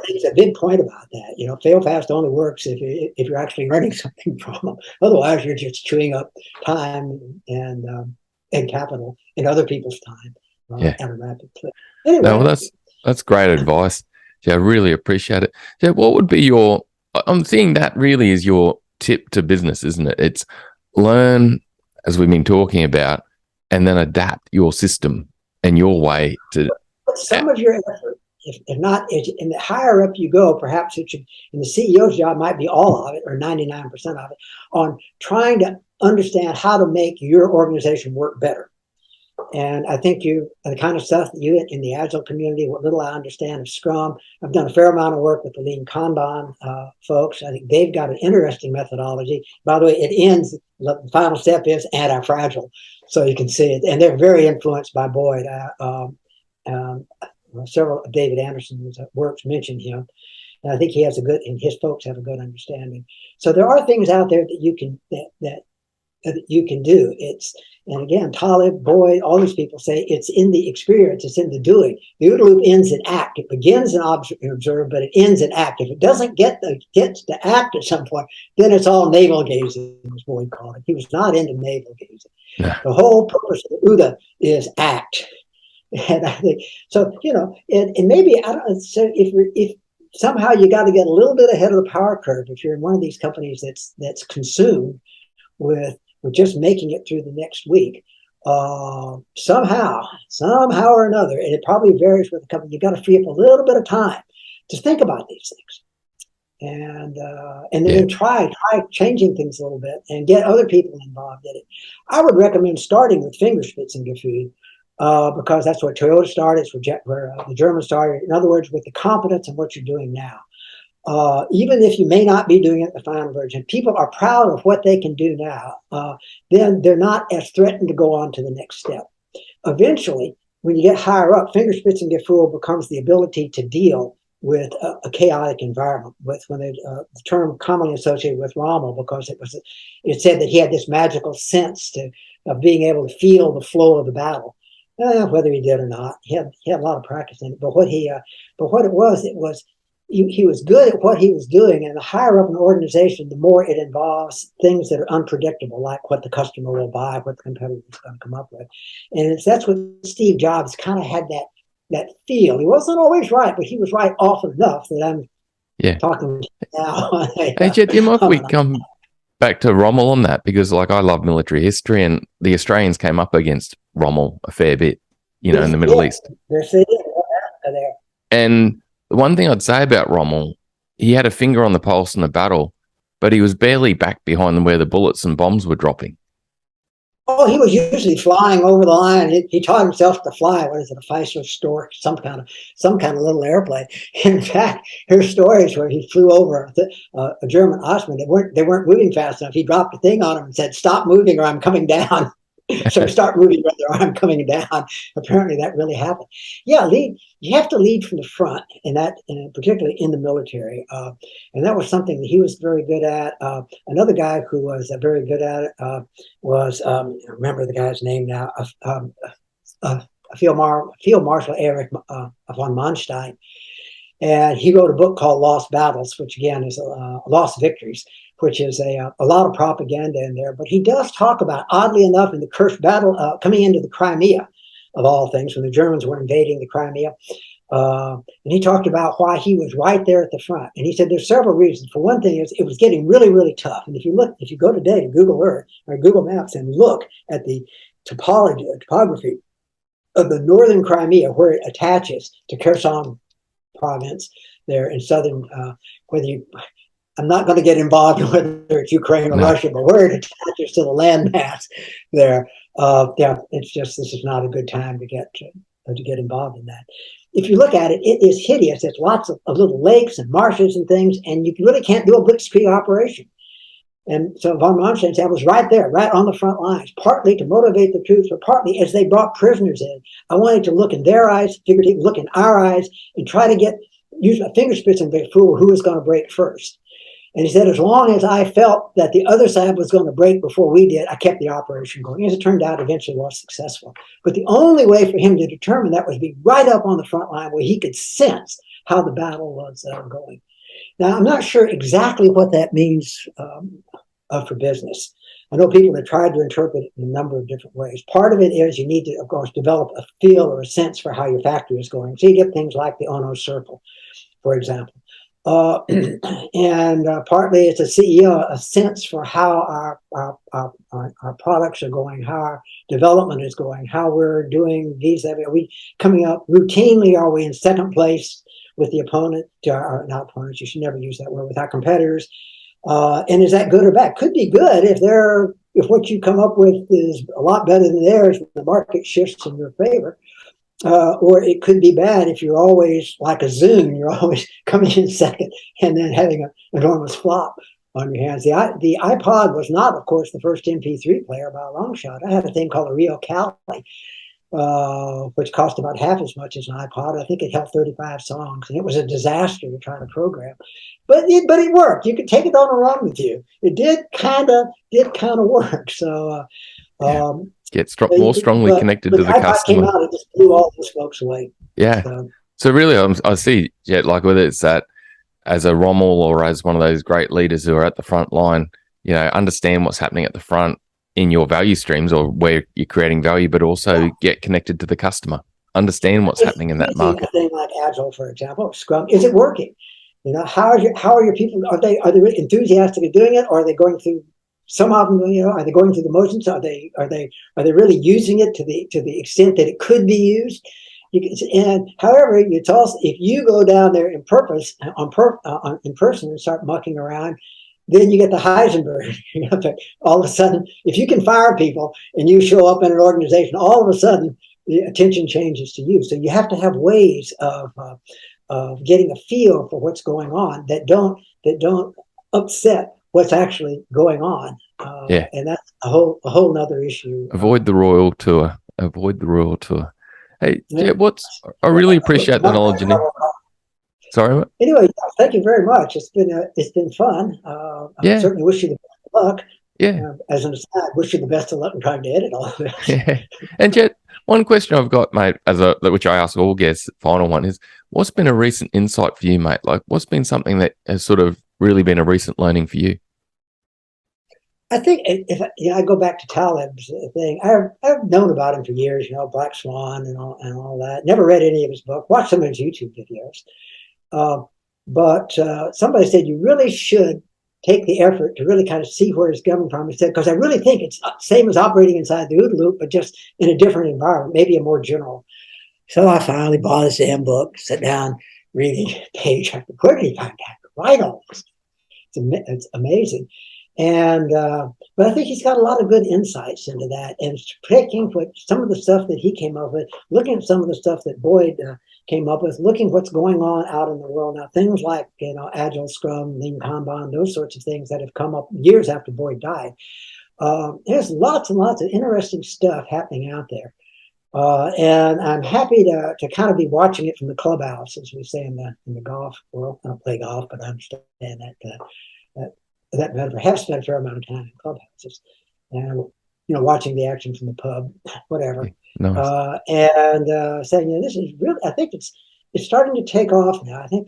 It's a big point about that. Fail fast only works if you're actually learning something from them. Otherwise, you're just chewing up time and capital and other people's time at a rapid clip. Anyway, no, well, that's great advice. Yeah, I really appreciate it. Yeah, what would be I'm seeing that really is your tip to business, isn't it? It's learn, as we've been talking about, and then adapt your system and your way to some of your effort. If not, and the higher up you go, perhaps it should, and the CEO's job might be all of it or 99% of it, on trying to understand how to make your organization work better. And I think the kind of stuff that you in the Agile community, what little I understand of Scrum, I've done a fair amount of work with the Lean Kanban folks. I think they've got an interesting methodology. By the way, the final step is anti-fragile. So you can see it. And they're very influenced by Boyd. Several of David Anderson's works mentioned him, and I think and his folks have a good understanding. So there are things out there that you can that you can do. And again, Taleb, Boyd, all these people say it's in the experience, it's in the doing. The OODA Loop ends in act. It begins in observe, but it ends in act. If it doesn't get to act at some point, then it's all navel gazing, as Boyd called it. He was not into navel gazing. Yeah. The whole purpose of the OODA is act. And I think so, and maybe I don't know. So if somehow you got to get a little bit ahead of the power curve, if you're in one of these companies that's consumed with just making it through the next week, somehow or another, and it probably varies with the company, you got to free up a little bit of time to think about these things, and then try changing things a little bit and get other people involved in it. I would recommend starting with Fingerspitzengefühl. Because that's where Toyota started, it's where the Germans started. In other words, with the competence of what you're doing now. Even if you may not be doing it the final version, people are proud of what they can do now. Then they're not as threatened to go on to the next step. Eventually, when you get higher up, Fingerspitzengefühl becomes the ability to deal with a chaotic environment. The term commonly associated with Rommel, because it said that he had this magical sense of being able to feel the flow of the battle. Whether he did or not, he had a lot of practice in it. But what it was he was good at what he was doing. And the higher up an organization, the more it involves things that are unpredictable, like what the customer will buy, what the competitor is going to come up with. And that's what Steve Jobs kind of had that feel. He wasn't always right, but he was right often enough that I'm talking now. Hey, Chet, do you mind if we come back to Rommel on that? Because I love military history, and the Australians came up against Rommel a fair bit, in the Middle East. And the one thing I'd say about Rommel, he had a finger on the pulse in the battle, but he was barely back behind where the bullets and bombs were dropping. Oh, he was usually flying over the line. He taught himself to fly. What is it, a Chrysler Stork, some kind of little airplane. In fact, here's stories where he flew over a German Ostman. They weren't moving fast enough. He dropped a thing on him and said, "Stop moving, or I'm coming down." So start moving, or I'm coming down. Apparently, that really happened. Yeah, you have to lead from the front, and particularly in the military. And that was something that he was very good at. Another guy who was very good at it was, I remember the guy's name now, Field Marshal Erich von Manstein. And he wrote a book called Lost Battles, which again is Lost Victories, which is a lot of propaganda in there. But he does talk about, oddly enough, in the Kursk battle coming into the Crimea, of all things, when the Germans were invading the Crimea. And he talked about why he was right there at the front. And he said there's several reasons. For one thing, is it was getting really, really tough. And if you go today to Google Earth or Google Maps and look at the topography of the northern Crimea, where it attaches to Kherson province there in southern, I'm not going to get involved in whether it's Ukraine or Russia, but where it attaches to the landmass there, it's just, this is not a good time to get involved in that. If you look at it, it is hideous. It's lots of little lakes and marshes and things, and you really can't do a blitzkrieg operation. And so von Manstein was right there, right on the front lines, partly to motivate the troops, but partly as they brought prisoners in. I wanted to look in their eyes, figuratively look in our eyes, and try to use my fingerspitze and fool who was going to break first. And he said, as long as I felt that the other side was going to break before we did, I kept the operation going. As it turned out, eventually was successful. But the only way for him to determine that was be right up on the front line where he could sense how the battle was going. Now, I'm not sure exactly what that means for business. I know people have tried to interpret it in a number of different ways. Part of it is you need to, of course, develop a feel or a sense for how your factory is going. So you get things like the Ono Circle, for example. And partly it's a sense for how our products are going, how our development is going, how we're doing vis-a-vis. Are we coming up routinely? Are we in second place with the opponent? Not opponents, you should never use that word, with our competitors. And is that good or bad? Could be good if what you come up with is a lot better than theirs, the market shifts in your favor. Or it could be bad if you're always like a Zoom, you're always coming in second and then having an enormous flop on your hands. The iPod was not, of course, the first MP3 player by a long shot. I had a thing called a Rio Cali, which cost about half as much as an iPod. I think it held 35 songs, and it was a disaster to try to program. But it worked. You could take it on a run with you. It did kind of work. So. Gets more strongly connected to the customer. Came out, it just blew all those folks away. Yeah. So really, I see, Jet, like whether it's that as a Rommel or as one of those great leaders who are at the front line, understand what's happening at the front in your value streams or where you're creating value, but also get connected to the customer. Understand what's happening in that market. A thing like Agile, for example, Scrum, is it working? How are your people? Are they really enthusiastic of doing it, or are they going through? Some of them, are they going through the motions? Are they really using it to the extent that it could be used? And however, it's also, if you go down there in person and start mucking around, then you get the Heisenberg. All of a sudden, if you can fire people and you show up in an organization, all of a sudden the attention changes to you. So you have to have ways of getting a feel for what's going on that don't upset what's actually going on. And that's a whole nother issue. Avoid the royal tour. Hey, yeah, I really appreciate the knowledge. Sorry, what? Anyway, thank you very much. It's been fun. I certainly wish you the best of luck. Yeah. As an aside, wish you the best of luck in trying to edit all of this. Yeah. And Jet, one question I've got, mate, which I ask all guests, the final one is, what's been a recent insight for you, mate? Like, what's been something that has sort of really been a recent learning for you? I think if I go back to Taleb's thing, I've known about him for years, Black Swan and all that. Never read any of his book, watched some of his YouTube videos. But somebody said you really should take the effort to really kind of see where it's coming from. He said, because I really think it's the same as operating inside the OODA Loop, but just in a different environment, maybe a more general. So I finally bought his damn book, sat down, reading page after where did he find that? Right on. It's amazing. And but I think he's got a lot of good insights into that, and picking some of the stuff that he came up with, looking at some of the stuff that Boyd came up with, looking what's going on out in the world now, things like Agile, Scrum, Lean Kanban, those sorts of things that have come up years after Boyd died. There's lots and lots of interesting stuff happening out there, and I'm happy to kind of be watching it from the clubhouse, as we say in the golf world. I don't play golf, but I understand that I have spent a fair amount of time in clubhouses, and watching the action from the pub, whatever. Nice. And saying, this is really, I think it's starting to take off now. I think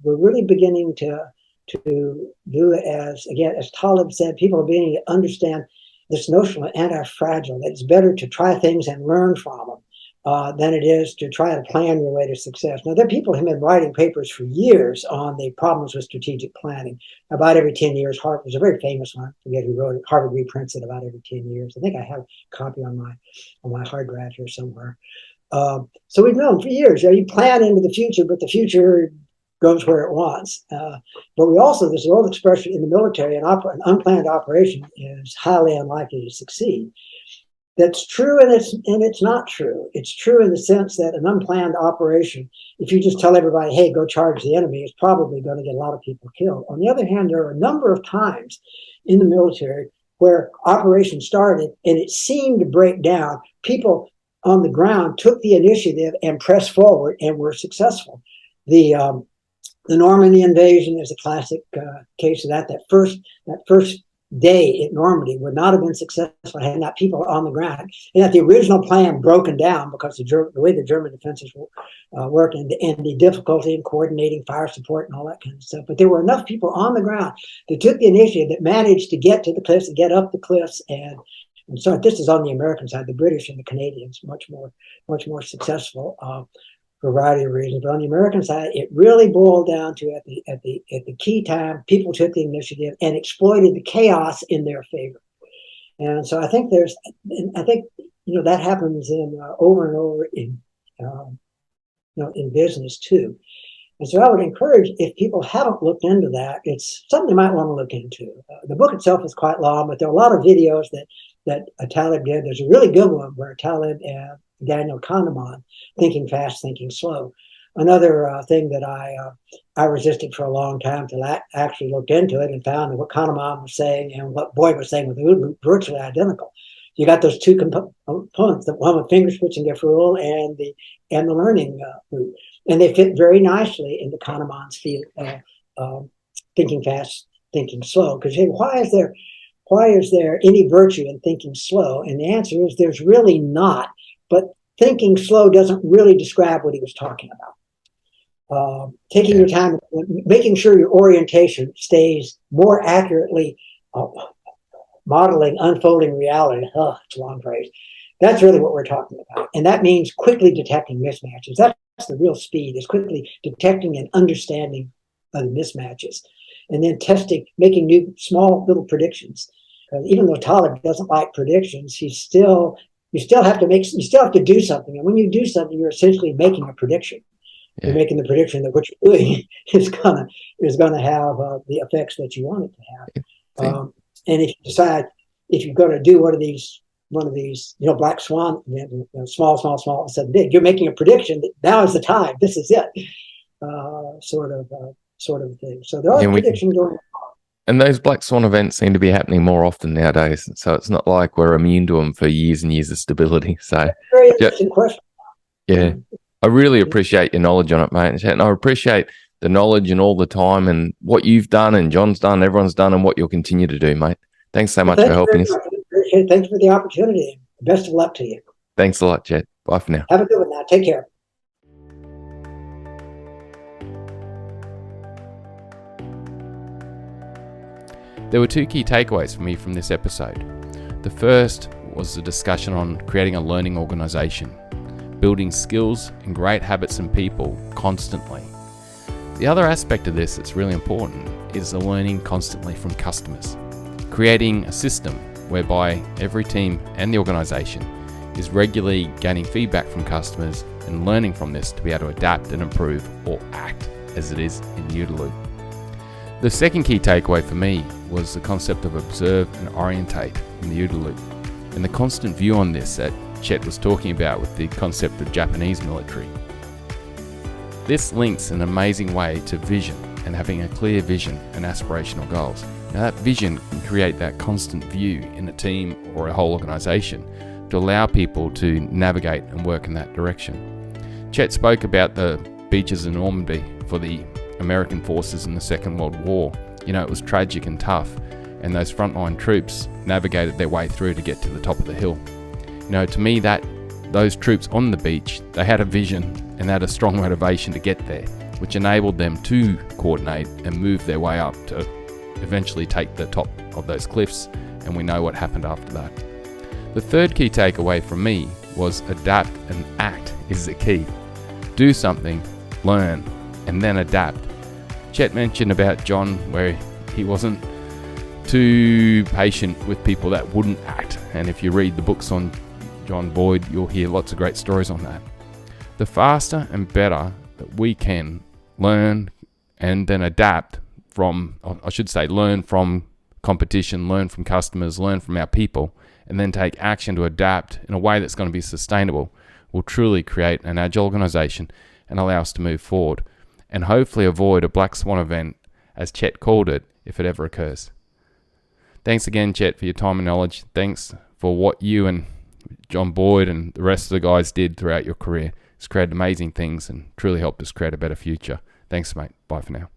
we're really beginning to to do it as Taleb said, people are beginning to understand this notion of anti-fragile, that it's better to try things and learn from them than it is to try to plan your way to success. Now, there are people who have been writing papers for years on the problems with strategic planning. About every 10 years, Harvard was a very famous one. I forget who wrote it. Harvard reprints it about every 10 years. I think I have a copy on my hard drive here somewhere. So we've known for years, you plan into the future, but the future goes where it wants. But we also, there's an old expression in the military, an unplanned operation is highly unlikely to succeed. That's true, and it's not true. It's true in the sense that an unplanned operation, if you just tell everybody, hey, go charge the enemy, is probably going to get a lot of people killed. On the other hand, there are a number of times in the military where operations started and it seemed to break down. People on the ground took the initiative and pressed forward and were successful. The Normandy invasion is a classic case of that. That first day at Normandy would not have been successful had not people on the ground, and that the original plan broken down because the way the German defenses worked and the difficulty in coordinating fire support and all that kind of stuff. But there were enough people on the ground that took the initiative, that managed to get to the cliffs and get up the cliffs, and so this is on the American side. The British and the Canadians much more successful. For a variety of reasons, but on the American side, it really boiled down to at the key time, people took the initiative and exploited the chaos in their favor. And so I think that happens over and over in business too. And so I would encourage, if people haven't looked into that, it's something they might want to look into. The book itself is quite long, but there are a lot of videos that Taleb did. There's a really good one where Taleb and Daniel Kahneman, Thinking Fast, Thinking Slow. Another thing that I resisted for a long time till I actually looked into it and found that what Kahneman was saying and what Boyd was saying with the OODA Loop virtually identical. You got those two components, the one with finger switching if rule and the learning loop, and they fit very nicely into Kahneman's field, thinking fast, thinking slow. Because why is there any virtue in thinking slow? And the answer is there's really not. But thinking slow doesn't really describe what he was talking about. Taking your time, making sure your orientation stays more accurately modeling unfolding reality. It's a long phrase. That's really what we're talking about. And that means quickly detecting mismatches. That's the real speed, is quickly detecting and understanding the mismatches. And then testing, making new small little predictions. Even though Taleb doesn't like predictions, you still have to do something. And when you do something, you're essentially making a prediction. Yeah. You're making the prediction that what you're doing is gonna have the effects that you want it to have. And if you decide if you're going to do one of these, black swan, small, instead of big, you're making a prediction that now is the time. This is it, sort of thing. So there are predictions going on. And those black swan events seem to be happening more often nowadays. So it's not like we're immune to them for years and years of stability. So that's a very interesting question. Yeah. I really appreciate your knowledge on it, mate. And I appreciate the knowledge and all the time and what you've done and John's done, everyone's done, and what you'll continue to do, mate. Thanks so much for helping us. Appreciate it. Thanks for the opportunity. Best of luck to you. Thanks a lot, Chet. Bye for now. Have a good one now. Take care. There were two key takeaways for me from this episode. The first was the discussion on creating a learning organization, building skills and great habits in people constantly. The other aspect of this that's really important is the learning constantly from customers, creating a system whereby every team and the organization is regularly gaining feedback from customers and learning from this to be able to adapt and improve or act as it is in the OODA Loop. The second key takeaway for me was the concept of observe and orientate in the OODA Loop, and the constant view on this that Chet was talking about with the concept of Japanese military. This links in an amazing way to vision and having a clear vision and aspirational goals. Now that vision can create that constant view in a team or a whole organization to allow people to navigate and work in that direction. Chet spoke about the beaches in Normandy for the American forces in the Second World War. It was tragic and tough, and those frontline troops navigated their way through to get to the top of the hill. To me, that those troops on the beach, they had a vision and they had a strong motivation to get there. which enabled them to coordinate and move their way up to eventually take the top of those cliffs, and we know what happened after that. The third key takeaway from me was adapt and act is the key. Do something, learn, and then adapt. Chet mentioned about John where he wasn't too patient with people that wouldn't act, and if you read the books on John Boyd, you'll hear lots of great stories on that. The faster and better that we can learn and then adapt from, I should say, learn from competition, learn from customers, learn from our people, and then take action to adapt in a way that's going to be sustainable, will truly create an agile organization and allow us to move forward and hopefully avoid a black swan event, as Chet called it, if it ever occurs. Thanks again, Chet, for your time and knowledge. Thanks for what you and John Boyd and the rest of the guys did throughout your career. It's created amazing things and truly helped us create a better future. Thanks, mate. Bye for now.